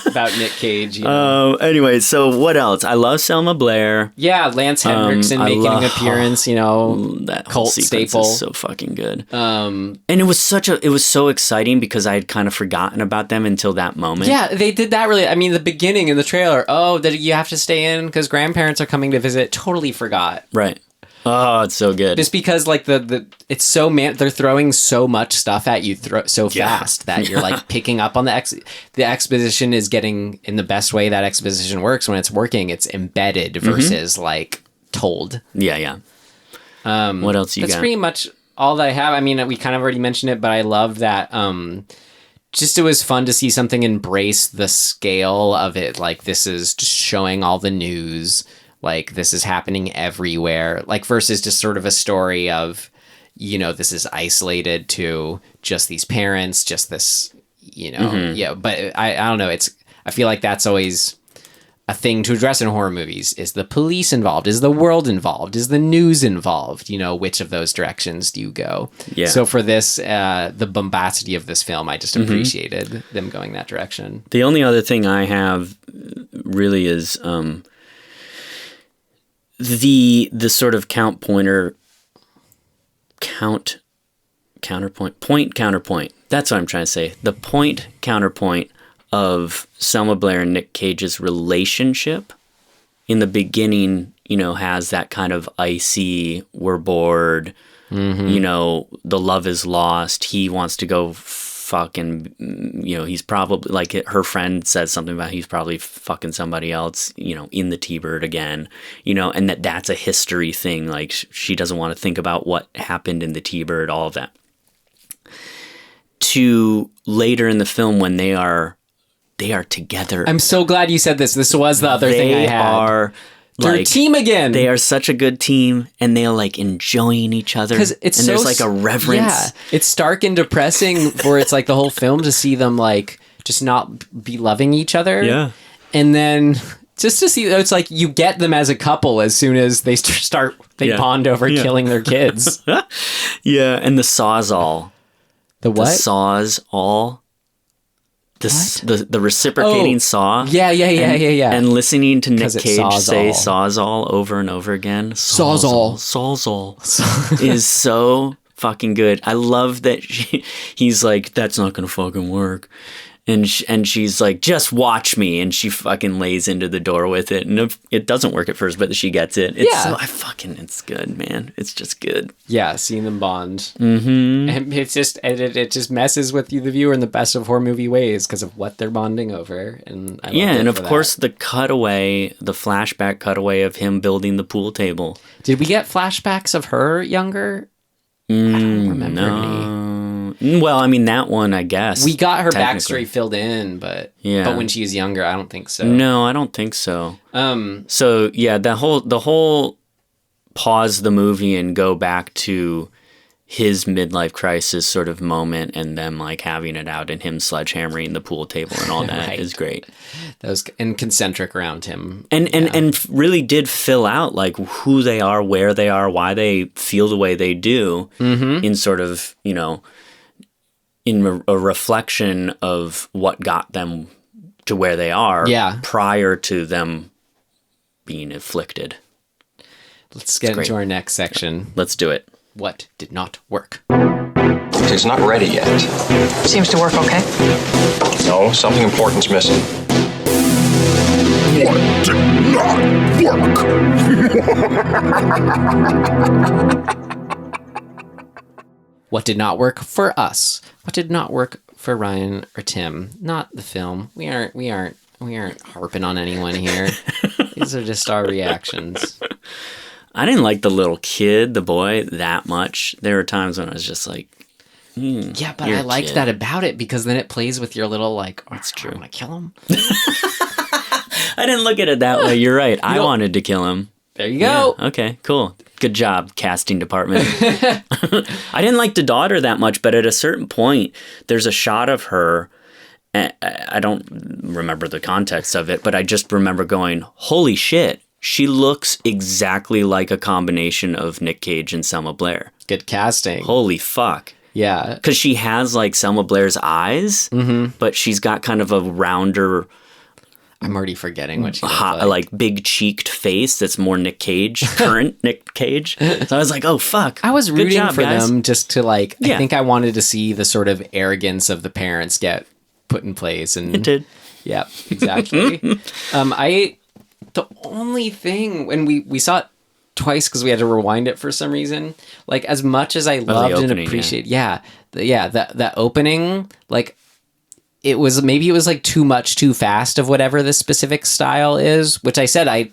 about Nic Cage. Anyway, so what else? I love Selma Blair. Yeah, Lance Henriksen making an appearance. That cult staple. Is so fucking good. And it was so exciting because I had kind of forgotten about them until that moment. Yeah, they did that really. I mean, the beginning in the trailer. Oh, that you have to stay in because grandparents are coming to visit. Totally forgot. Right. Oh, it's so good. Just because like it's so they're throwing so much stuff at you so fast that you're like picking up on the exposition is getting in the best way that exposition works when it's working. It's embedded versus like told. Yeah. What else you got? That's pretty much all that I have. I mean, we kind of already mentioned it, but I love that. Just it was fun to see something embrace the scale of it. Like, this is just showing all the news. Like, this is happening everywhere. Like, versus just sort of a story of, this is isolated to just these parents, just this, yeah. But I don't know. I feel like that's always a thing to address in horror movies. Is the police involved? Is the world involved? Is the news involved? Which of those directions do you go? Yeah. So for this, the bombacity of this film, I just appreciated them going that direction. The only other thing I have really is the sort of counterpoint. That's what I'm trying to say. The counterpoint of Selma Blair and Nic Cage's relationship in the beginning, has that kind of icy, we're bored, the love is lost. He wants to go fucking, he's probably, like, her friend says something about he's probably fucking somebody else, in the T-Bird again, and that's a history thing. Like, she doesn't want to think about what happened in the T-Bird, all of that. To later in the film when they are together. I'm so glad you said this. This was the other thing I had. They're a team again. They are such a good team, and they're like enjoying each other. Because there's like a reverence. Yeah, it's stark and depressing for it's like the whole film to see them like just not be loving each other. Yeah, and then just to see it's like you get them as a couple as soon as they bond over killing their kids. Yeah, and the Sawzall. The what? The Sawzall. The reciprocating saw. Yeah. And listening to Nic Cage say Sawzall over and over again. Sawzall is so fucking good. I love that he's like, that's not gonna fucking work. And she's like, just watch me. And she fucking lays into the door with it. And it doesn't work at first, but she gets it. It's good, man. It's just good. Yeah, seeing them bond. Mm-hmm. And it just messes with you, the viewer, in the best of horror movie ways because of what they're bonding over. And of course the flashback cutaway of him building the pool table. Did we get flashbacks of her younger? I don't remember any. Well, I mean, that one, I guess. We got her backstory filled in, but when she was younger, I don't think so. No, I don't think so. So yeah, the whole pause the movie and go back to his midlife crisis sort of moment, and them like having it out and him sledgehammering the pool table and all that is great. Those and concentric around him, and really did fill out like who they are, where they are, why they feel the way they do, in sort of in a reflection of what got them to where they are prior to them being afflicted. Let's get into our next section. Let's do it. What did not work? It's not ready yet. Seems to work okay. No, something important's missing. What did not work? What did not work for us? What did not work for Ryan or Tim? Not the film. We aren't harping on anyone here. These are just our reactions. I didn't like the little kid, the boy, that much. There were times when I was just like, yeah, but I liked that about it because then it plays with your little like, that's true. I want to kill him. I didn't look at it that way. You're right. I wanted to kill him. There you go. Yeah, okay, cool. Good job, casting department. I didn't like the daughter that much, but at a certain point, there's a shot of her. I don't remember the context of it, but I just remember going, holy shit. She looks exactly like a combination of Nic Cage and Selma Blair. Good casting. Holy fuck. Yeah. Because she has like Selma Blair's eyes, but she's got kind of a rounder... I'm already forgetting what she looks like. Big cheeked face that's more Nic Cage, current Nic Cage. So I was like, oh, fuck. I was rooting for them just to like, Yeah. I think I wanted to see the sort of arrogance of the parents get put in place. And it did. Yeah, exactly. The only thing, when we saw it twice because we had to rewind it for some reason, like as much as I loved and appreciate, that opening, like it was like too much too fast of whatever the specific style is, which I said I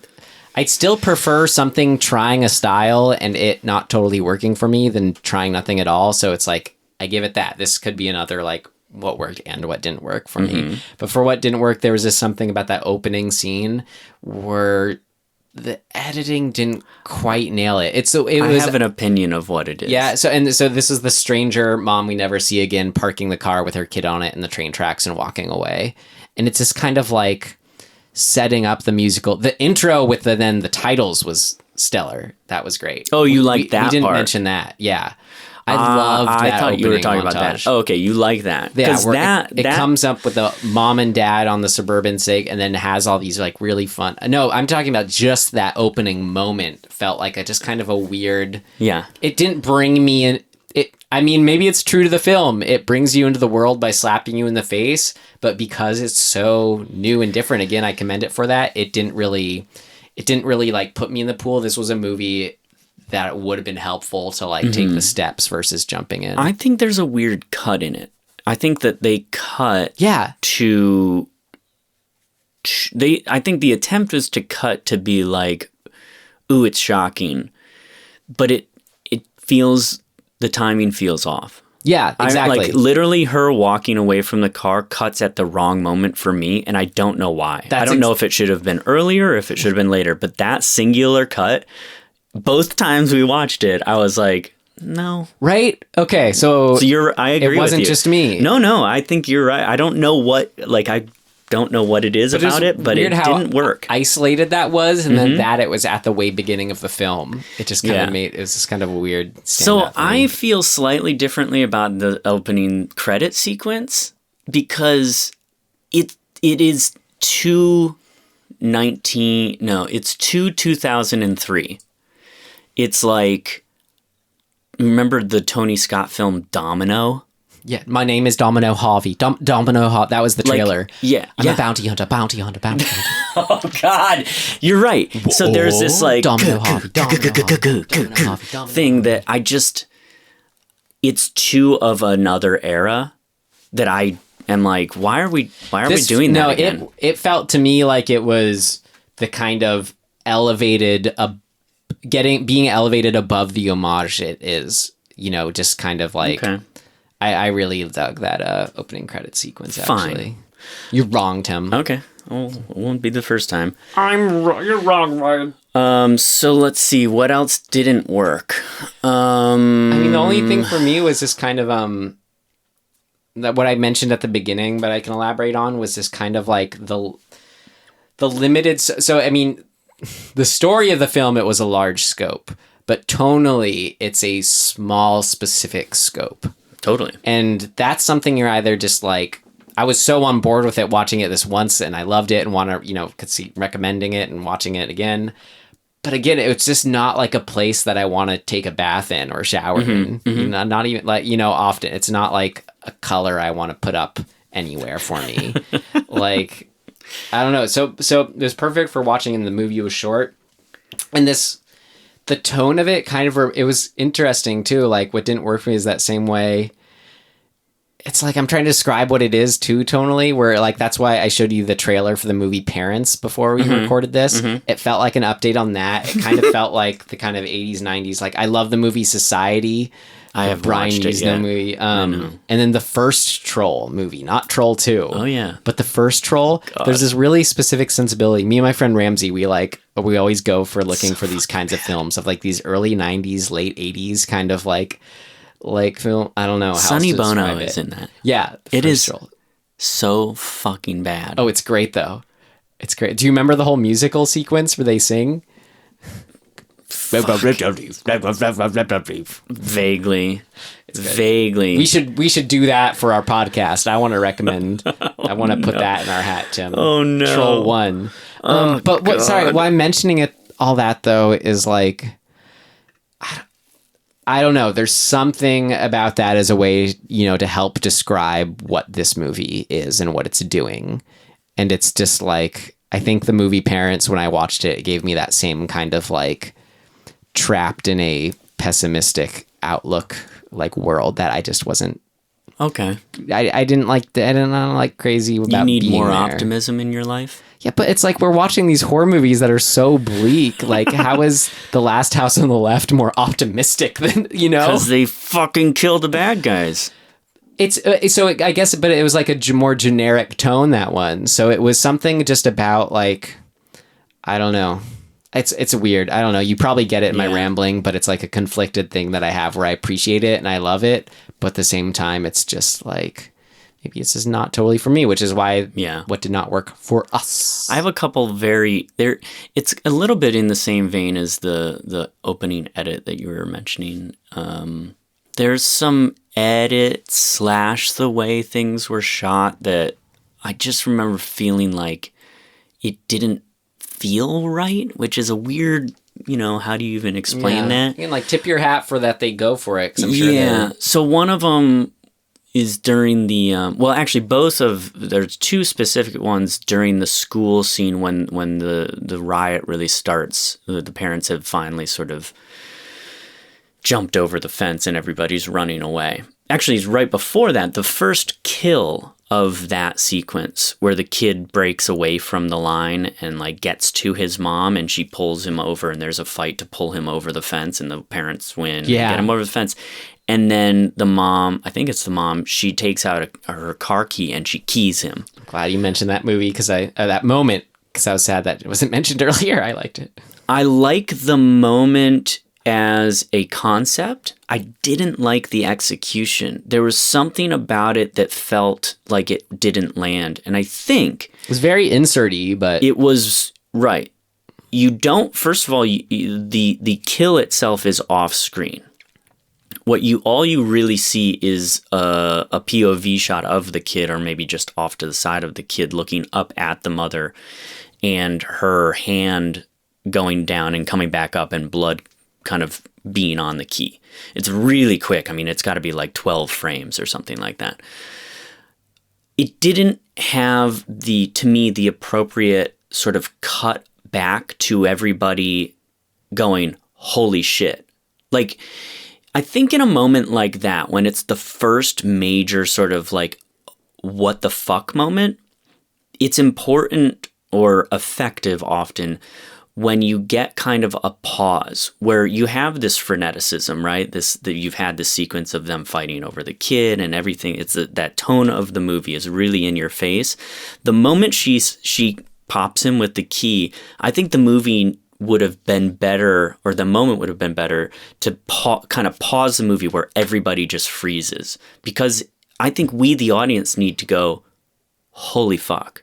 I'd still prefer something trying a style and it not totally working for me than trying nothing at all. So it's like, I give it that. This could be another like what worked and what didn't work for me. But for what didn't work, there was just something about that opening scene where the editing didn't quite nail it. I have an opinion of what it is. Yeah. So this is the stranger mom we never see again parking the car with her kid on it in the train tracks and walking away. And it's just kind of like setting up the musical. The intro with then the titles was stellar. That was great. Oh, you liked that We didn't part. mention that. Yeah. I loved that. I thought you were talking about that. montage. Oh, okay, you like that. Yeah, Because where it comes up with the mom and dad on the suburban sig and then has all these like really fun. No, I'm talking about just that opening moment felt like just kind of a weird. Yeah. It didn't bring me in. I mean, maybe it's true to the film. It brings you into the world by slapping you in the face, but because it's so new and different, again, I commend it for that. It didn't really like put me in the pool. This was a movie that it would have been helpful to like take the steps versus jumping in. I think there's a weird cut in it. I think that they cut Yeah. to I think the attempt was to cut to be like, ooh, it's shocking. But it feels, the timing feels off. Yeah, exactly. Like literally her walking away from the car cuts at the wrong moment for me, and I don't know why. I don't know if it should have been earlier or if it should have been later, but that singular cut, both times we watched it, I was like, no. Right? Okay, so I agree with you. It wasn't just me. No, I think you're right. I don't know what it is about it, but it didn't work. Isolated that was, and then that it was at the way beginning of the film. It just kind of made, it was just kind of a weird standout So for me. I feel slightly differently about the opening credit sequence because it is too 2003. It's like, remember the Tony Scott film Domino? Yeah, my name is Domino Harvey. Domino Harvey. That was the trailer. I'm a bounty hunter. Oh, God. You're right. So there's this like Domino Harvey. thing that it's too of another era that I am like, why are we doing that again? It felt to me like it was the kind of elevated, being elevated above the homage it is, just kind of like... Okay. I really dug that opening credit sequence, actually. Fine. You're wrong, Tim. Okay. Well, it won't be the first time. You're wrong, Ryan. So let's see. What else didn't work? I mean, the only thing for me was this kind of, that what I mentioned at the beginning, but I can elaborate on, was this kind of like the limited... So, I mean, the story of the film, it was a large scope, but tonally, it's a small, specific scope. Totally. And that's something you're either just like, I was so on board with it watching it this once and I loved it and want to, could see recommending it and watching it again. But again, it's just not like a place that I want to take a bath in or shower in. Not even like, often. It's not like a color I want to put up anywhere for me. Like, I don't know. So it was perfect for watching, and the movie was short. And the tone of it kind of, it was interesting too. Like what didn't work for me is that same way. It's like, I'm trying to describe what it is too tonally, where like, that's why I showed you the trailer for the movie Parents before we recorded this. It felt like an update on that. It kind of felt like the kind of 80s, 90s. Like I love the movie Society. I have Brian watched it, Usno movie. And then the first Troll movie, not Troll 2. Oh yeah. But the first Troll, there's this really specific sensibility. Me and my friend Ramsey, we always go for looking for these kinds of films of like these early 90s, late 80s kind of like film. I don't know how Sonny else to Bono describe is in that. Yeah. It is Troll. so fucking bad. Oh, it's great though. It's great. Do you remember the whole musical sequence where they sing? Vaguely. We should do that for our podcast. I want to recommend. I want to put that in our hat, Tim. Oh no. Troll 1. But what? Sorry, why I'm mentioning it all that though is like, I don't know. There's something about that as a way, to help describe what this movie is and what it's doing, and it's just like, I think the movie Parents, when I watched it, it gave me that same kind of like trapped in a pessimistic outlook like world that I just wasn't Okay. I didn't like I didn't like crazy about You need being more there. optimism in your life? Yeah, but it's like we're watching these horror movies that are so bleak. Like, how is The Last House on the Left more optimistic than, you know? Because they fucking kill the bad guys. It's I guess, but it was like a more generic tone, that one. So it was something just about like, I don't know. It's weird. I don't know. You probably get it in my rambling, but it's like a conflicted thing that I have where I appreciate it and I love it, but at the same time, it's just like, maybe this is not totally for me, which is why what did not work for us. I have a couple it's a little bit in the same vein as the opening edit that you were mentioning. There's some edit / the way things were shot that I just remember feeling like it didn't feel right, which is a weird, how do you even explain that? You can like tip your hat for that they go for it, 'cause I'm sure So one of them is during the actually there's two specific ones during the school scene when the riot really starts. The parents have finally sort of jumped over the fence and everybody's running away. Actually, it's right before that, the first kill of that sequence where the kid breaks away from the line and like gets to his mom and she pulls him over and there's a fight to pull him over the fence and the parents win and get him over the fence. And then the mom, I think it's the mom, she takes out her car key and she keys him. I'm glad you mentioned that movie that moment, because I was sad that it wasn't mentioned earlier. I liked it. I like the moment as a concept. I didn't like the execution. There was something about it that felt like it didn't land. And I think it was very inserty, but it was right. You don't, first of all, the kill itself is off screen. All you really see is a POV shot of the kid, or maybe just off to the side of the kid looking up at the mother and her hand going down and coming back up and blood kind of being on the key. It's really quick. I mean, it's got to be like 12 frames or something like that. It didn't have to me, the appropriate sort of cut back to everybody going, holy shit. Like, I think in a moment like that, when it's the first major sort of like, what the fuck moment, it's important or effective often when you get kind of a pause where you have this freneticism, right? That you've had this sequence of them fighting over the kid and everything. It's that tone of the movie is really in your face. The moment she pops him with the key, I think the movie would have been better, or the moment would have been better to kind of pause the movie where everybody just freezes, because I think we, the audience, need to go, holy fuck,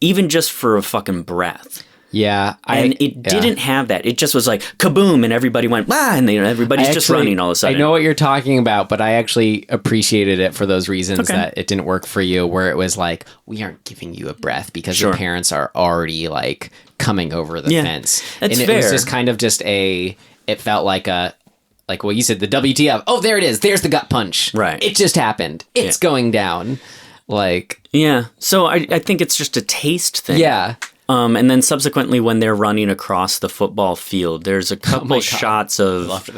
even just for a fucking breath. Yeah. And it didn't have that. It just was like kaboom and everybody went, wow, and everybody's just running all of a sudden. I know what you're talking about, but I actually appreciated it for those reasons that it didn't work for you, where it was like, we aren't giving you a breath because the parents are already like coming over the fence. That's and fair. It was just kind of it felt like like what you said, the WTF. Oh, there it is. There's the gut punch. Right. It just happened. It's going down. So I think it's just a taste thing. Yeah. And then subsequently, when they're running across the football field, there's a couple shots of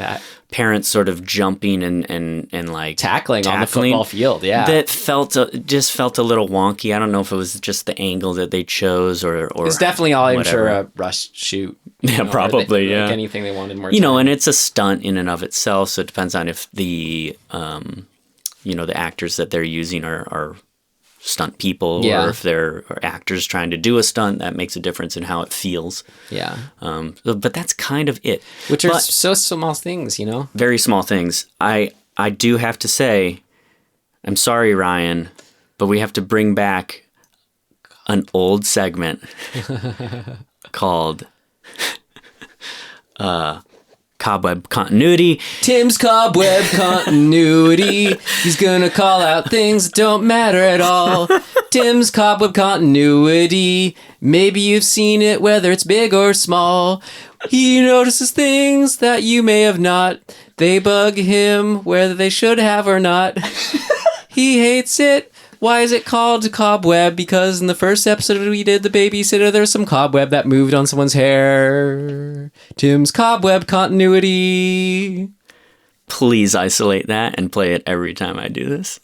parents sort of jumping and like tackling on the football field. Yeah, that felt a little wonky. I don't know if it was just the angle that they chose or it's definitely all I'm sure a rush shoot. Yeah, probably. Like anything they wanted more. Time. And it's a stunt in and of itself, so it depends on if the the actors that they're using are stunt people, or if they're actors trying to do a stunt. That makes a difference in how it feels. Yeah. But that's kind of it. Which are so small things, Very small things. I do have to say, I'm sorry, Ryan, but we have to bring back an old segment called Cobweb Continuity. Tim's Cobweb Continuity. He's gonna call out things that don't matter at all. Tim's Cobweb Continuity. Maybe you've seen it, whether it's big or small. He notices things that you may have not. They bug him, whether they should have or not. He hates it. Why is it called Cobweb? Because in the first episode we did The Babysitter, there's some cobweb that moved on someone's hair. Tim's Cobweb Continuity. Please isolate that and play it every time I do this.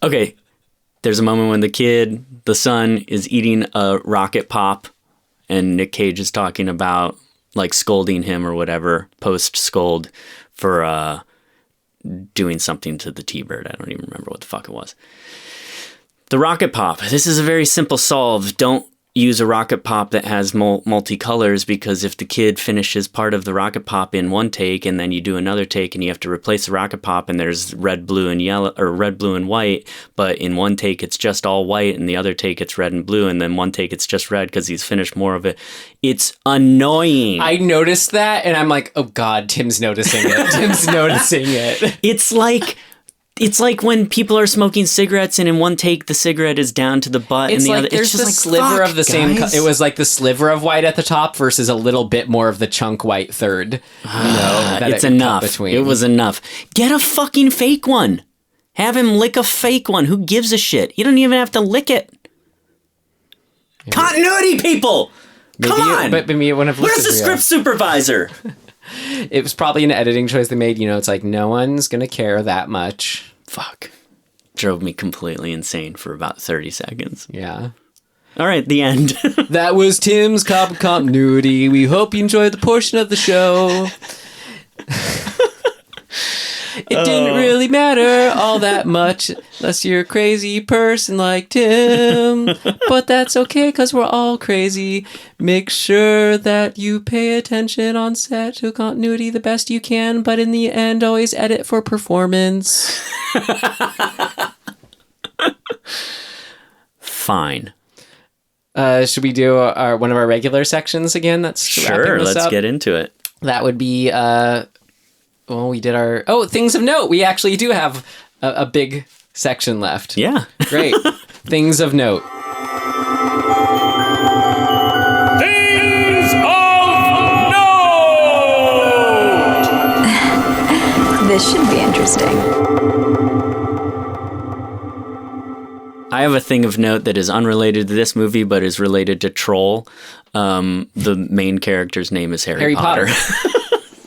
Okay, there's a moment when the son, is eating a rocket pop, and Nic Cage is talking about, like, scolding him or whatever, post-scold, for doing something to the T-Bird. I don't even remember what the fuck it was. The rocket pop. This is a very simple solve. Don't use a rocket pop that has multicolors, because if the kid finishes part of the rocket pop in one take and then you do another take and you have to replace the rocket pop and there's red, blue, and yellow, or red, blue, and white, but in one take it's just all white and the other take it's red and blue, and then one take it's just red because he's finished more of it. It's annoying. I noticed that and I'm like, oh God, Tim's noticing it. Tim's noticing it. It's like when people are smoking cigarettes and in one take the cigarette is down to the butt It's and the like other. there's It's just the like, sliver fuck, of the same. guys. It was like the sliver of white at the top versus a little bit more of the chunk white third. It's enough. It was enough. Get a fucking fake one. Have him lick a fake one. Who gives a shit? You don't even have to lick it. Continuity, people. Come on. But maybe it wouldn't have. Where's the script supervisor? It was probably an editing choice they made. You know, it's like no one's gonna care that much. Fuck. Drove me completely insane for about 30 seconds. Yeah. All right, the end. That was Tim's Cobweb Continuity. We hope you enjoyed the portion of the show. It didn't really matter all that much unless you're a crazy person like Tim. But that's okay because we're all crazy. Make sure that you pay attention on set to continuity the best you can, but in the end, always edit for performance. Fine. Should we do one of our regular sections again? That's Sure, let's get into it. That would be... well, we did our... Oh, things of note. We actually do have a big section left. Yeah. Great. Things of note. Things of note! This should be interesting. I have a thing of note that is unrelated to this movie, but is related to Troll. The main character's name is Harry Potter.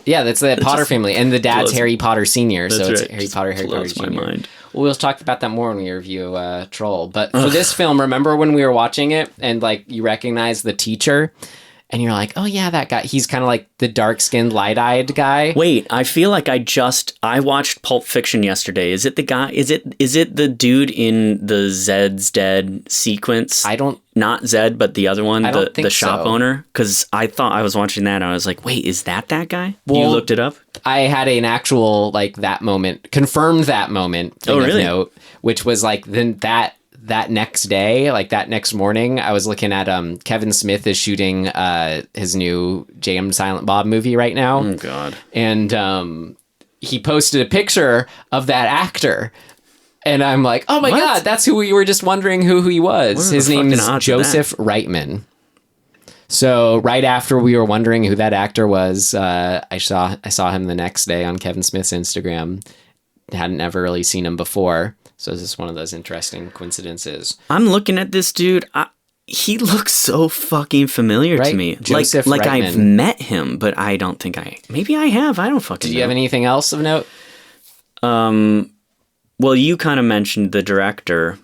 Yeah, that's the Potter family. And the dad's Harry Potter Sr., so it's right. Harry Potter, Harry Potter Jr. my mind. Well, we'll talk about that more when we review Troll. But for this film, remember when we were watching it and like you recognize the teacher and you're like, oh yeah, that guy. He's kind of like the dark-skinned, light-eyed guy. Wait, I feel like I watched Pulp Fiction yesterday. Is it the guy? Is it the dude in the Zed's Dead sequence? Not Zed, but the other one, the shop owner. Because I thought I was watching that and I was like, wait, is that guy? Well, you looked it up? I had an actual like that moment, confirmed that moment. Oh, really? Note, which was like then that next day, like that next morning, I was looking at Kevin Smith is shooting his new J.M. Silent Bob movie right now. Oh God! And he posted a picture of that actor. And I'm like, oh my God, that's who we were just wondering who he was. His name is Joseph Reitman. So right after we were wondering who that actor was, I saw him the next day on Kevin Smith's Instagram. Hadn't ever really seen him before. So it's just one of those interesting coincidences. I'm looking at this dude. He looks so fucking familiar to me. Joseph like Reitman. I've met him, but I don't think maybe I have. I don't fucking know. Do you have anything else of note? Well, you kind of mentioned the director.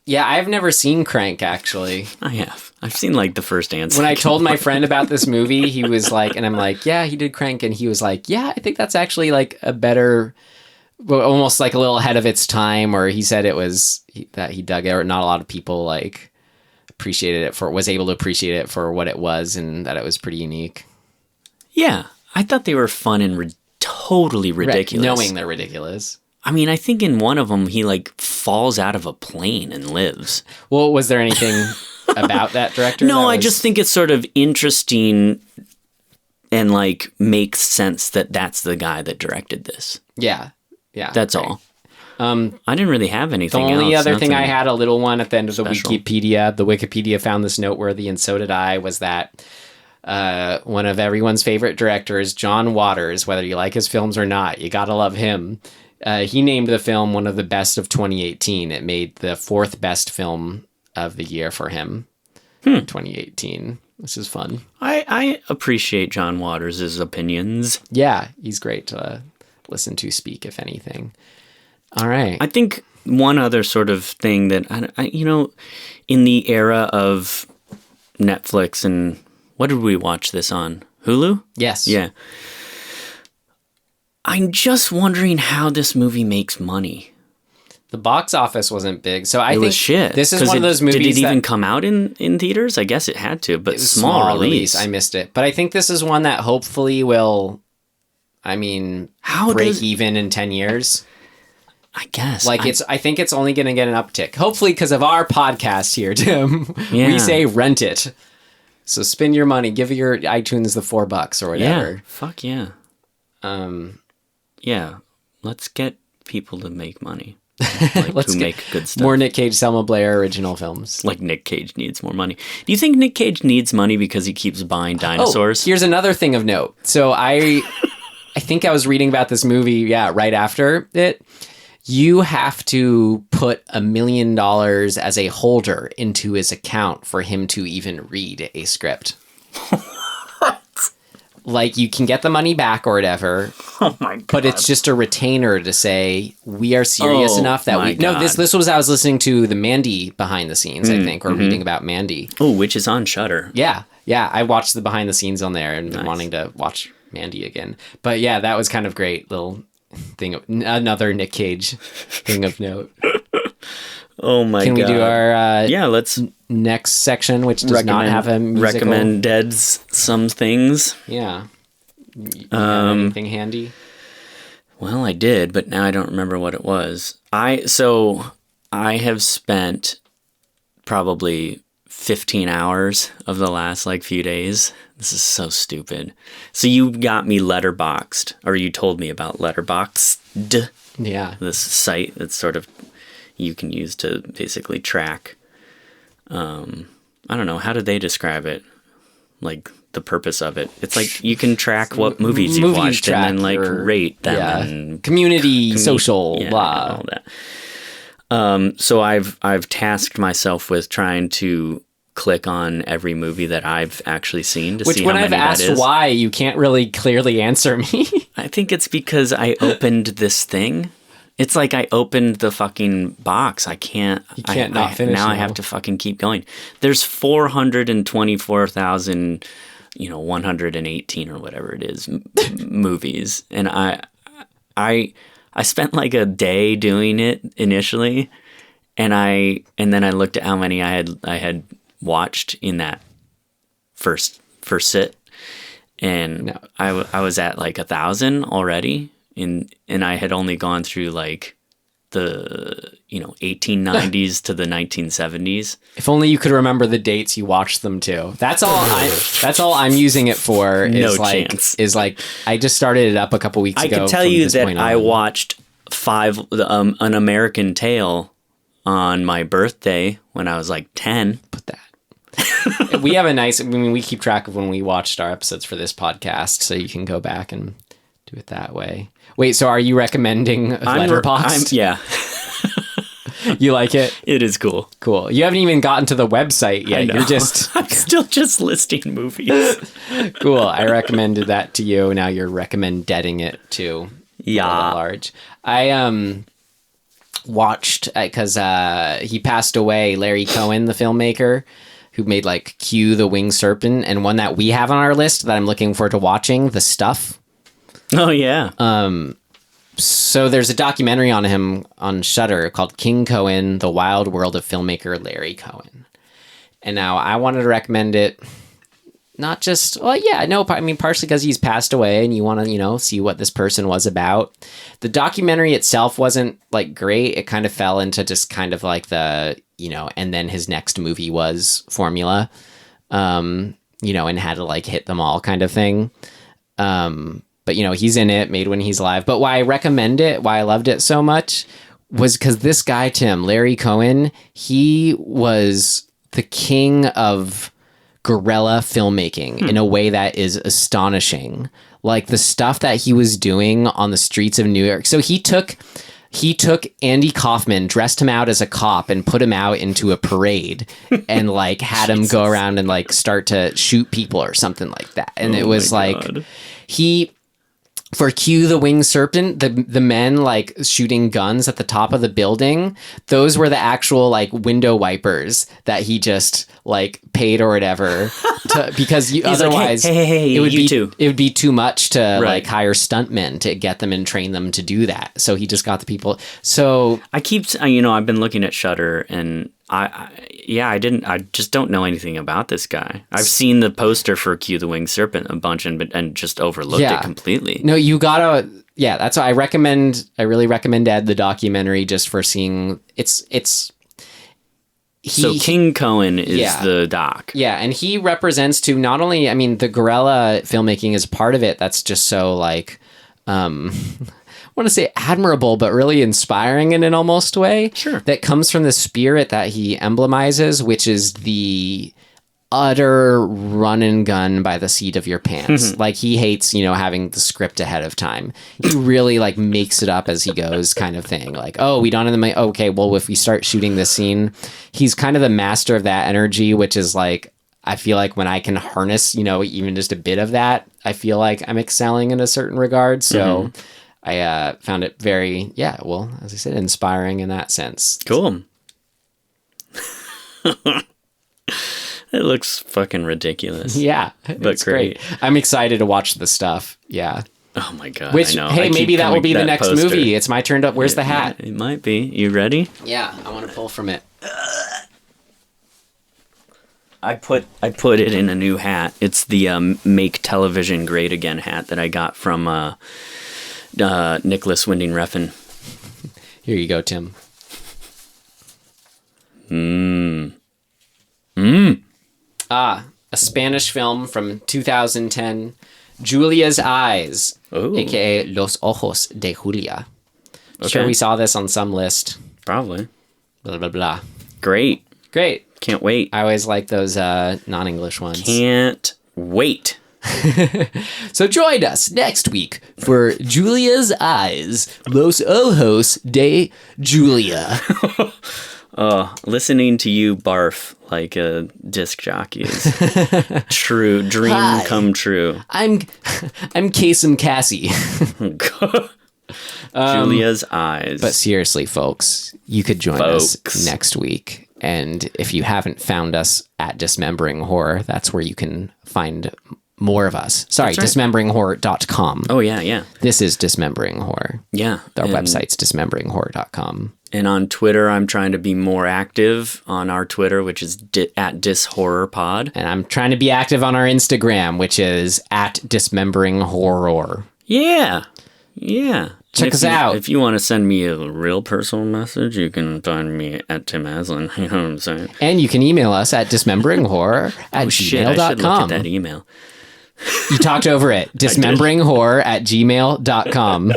Yeah, I've never seen Crank, actually. I have. I've seen, like, the first and second. When I told my friend about this movie, he was like, and I'm like, yeah, he did Crank. And he was like, yeah, I think that's actually, like, a better, almost, like, a little ahead of its time. Or he said it was, that he dug it, or not a lot of people, like, was able to appreciate it for what it was, and that it was pretty unique. Yeah. I thought they were fun and totally ridiculous. Knowing they're ridiculous. I mean, I think in one of them, he, like, falls out of a plane and lives. Well, was there anything about that director? No, I just think it's sort of interesting and, like, makes sense that that's the guy that directed this. Yeah. That's all. I didn't really have anything else. The only other thing I had, a little one at the end of the special. Wikipedia, the Wikipedia found this noteworthy, and so did I, was that one of everyone's favorite directors, John Waters, whether you like his films or not, you gotta love him. He named the film one of the best of 2018. It made the 4th best film of the year for him. 2018. This is fun. I appreciate John Waters' opinions. Yeah, he's great to listen to speak, if anything. All right. I think one other sort of thing that, in the era of Netflix and what did we watch this on? Hulu? Yes. Yeah. I'm just wondering how this movie makes money. The box office wasn't big, so I It think was shit. this is one of those movies. Did it even come out in theaters? I guess it had to, but it was small release. I missed it, but I think this is one that hopefully will. I mean, break even in 10 years. I guess. I think it's only going to get an uptick. Hopefully, because of our podcast here, Tim. Yeah. We say rent it. So spend your money. Give your iTunes the $4 or whatever. Yeah. Fuck yeah. Yeah. Let's get people to make money. Let's make good stuff. More Nic Cage, Selma Blair original films. Like Nic Cage needs more money. Do you think Nic Cage needs money because he keeps buying dinosaurs? Here's another thing of note. So I think I was reading about this movie, right after it. You have to put $1 million as a holder into his account for him to even read a script. Like, you can get the money back or whatever. Oh my god! But it's just a retainer to say we are serious enough that we. God. No, this was I was listening to the Mandy behind the scenes, I think, or reading about Mandy. Oh, which is on Shudder. Yeah. I watched the behind the scenes on there and been wanting to watch Mandy again. But yeah, that was kind of great little thing. Another Nic Cage thing of note. Oh my god! Can we do our let's next section, which does not have a musical? RecommenDEADs some things. Yeah. You have anything handy? Well, I did, but now I don't remember what it was. I have spent probably 15 hours of the last few days. This is so stupid. So you got me Letterboxd, or you told me about Letterboxd. Yeah. This site that's sort of you can use to basically track. I don't know, how do they describe it? Like the purpose of it. It's like you can track what movies you've watched and then rate them and community, social, blah, and all that. So I've tasked myself with trying to click on every movie that I've actually seen to see how many that is. Which when I've asked why, you can't really clearly answer me. I think it's because I opened this thing. It's like I opened the fucking box. I can't. You can't not finish. Now I have to fucking keep going. There's 424,000, 118 or whatever it is, movies, and I spent like a day doing it initially, and then I looked at how many I had watched in that first sit, and I was at like 1,000 already. And I had only gone through like the 1890s to the 1970s. If only you could remember the dates you watched them to. That's all. That's all I'm using it for. Is I just started it up a couple weeks ago. I can tell you that I watched An American Tale on my birthday when I was like 10. Put that. We have we keep track of when we watched our episodes for this podcast, so you can go back and do it that way. Wait, so are you recommending Letterboxd? Yeah. You like it? It is cool. Cool. You haven't even gotten to the website yet. You're just... I'm still just listing movies. Cool. I recommended that to you. Now you're RecommenDEADing it to large. I watched, because he passed away, Larry Cohen, the filmmaker, who made like Q, the Winged Serpent, and one that we have on our list that I'm looking forward to watching, The Stuff. Oh, yeah. So there's a documentary on him on Shudder called King Cohen, The Wild World of Filmmaker Larry Cohen. And now I wanted to recommend it, not just, partially because he's passed away and you want to, see what this person was about. The documentary itself wasn't like great. It kind of fell into just kind of like the, and then his next movie was formula, and had to like hit them all kind of thing. But, he's in it, made when he's alive. But why I recommend it, why I loved it so much, was because this guy, Tim, Larry Cohen, he was the king of guerrilla filmmaking in a way that is astonishing. Like the stuff that he was doing on the streets of New York. So he took Andy Kaufman, dressed him out as a cop, and put him out into a parade and like had him go around and like start to shoot people or something like that. And it was like... for Q the Winged Serpent, the men like shooting guns at the top of the building, those were the actual like window wipers that he just like paid or whatever because otherwise like, hey, it would be too much to like hire stuntmen to get them and train them to do that. So he just got the people. So I've been looking at Shudder and I just don't know anything about this guy. I've seen the poster for Q the Winged Serpent a bunch and just overlooked it completely. No, you gotta. Yeah, that's why I really recommend Ed the documentary just for seeing. So King Cohen is the doc. Yeah, and he represents to not only. I mean, the guerrilla filmmaking is part of it. That's just so like. I want to say admirable, but really inspiring in an almost way. Sure. That comes from the spirit that he emblemizes, which is the utter run and gun by the seat of your pants. Like he hates, having the script ahead of time. He really like makes it up as he goes kind of thing. Like, oh, we don't have the okay, well, if we start shooting this scene, he's kind of the master of that energy, which is like, I feel like when I can harness, even just a bit of that, I feel like I'm excelling in a certain regard. So I found it very, as I said, inspiring in that sense. Cool. It looks fucking ridiculous. Yeah, but great. I'm excited to watch the stuff. Yeah. Oh my God. Which, I know. hey, maybe that will be the next poster. movie. It's my turn to, where's the hat? It might be. You ready? Yeah, I want to pull from it. I put it in a new hat. It's the Make Television Great Again hat that I got from Nicholas Winding Refn. Here you go, Tim. A Spanish film from 2010, Julia's Eyes, aka Los Ojos de Julia. Sure, we saw this on some list. Probably. Blah, blah, blah. Great. Can't wait. I always like those non-English ones. Can't wait. So join us next week for Julia's Eyes, Los Ojos de Julia. Listening to you barf like a disc jockey is true dream come true. I'm Kasem Cassie. Julia's Eyes. But seriously, folks, you could join us next week. And if you haven't found us at Dismembering Horror, that's where you can find more of us. Sorry, right. dismemberinghorror.com. Oh, yeah. This is Dismembering Horror. Yeah. Our website's dismemberinghorror.com. And on Twitter, I'm trying to be more active on our Twitter, which is at DisHorrorPod. And I'm trying to be active on our Instagram, which is at DismemberingHorror. Yeah. Check us out. If you want to send me a real personal message, you can find me at Tim Aslin. You know what I'm saying? And you can email us at dismemberinghorror@gmail.com. Shit, I should look at that email. You talked over it. dismemberinghorror@gmail.com.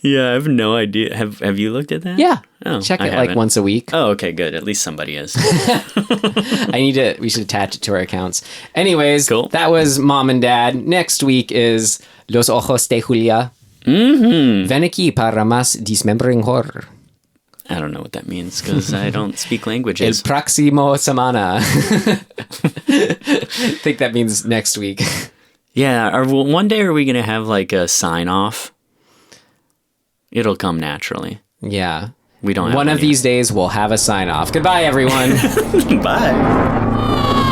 Yeah, I have no idea. Have you looked at that? Yeah. Oh, check it like once a week. Oh, okay, good. At least somebody is. We should attach it to our accounts. Anyways, cool. That was Mom and Dad. Next week is Los Ojos de Julia. Mm-hmm. Ven aquí para más Dismembering Horror. I don't know what that means because I don't speak languages. El próximo semana. I think that means next week. Yeah. One day are we going to have like a sign off? It'll come naturally. Yeah. We don't have one of these days we'll have a sign off. Goodbye, everyone. Bye.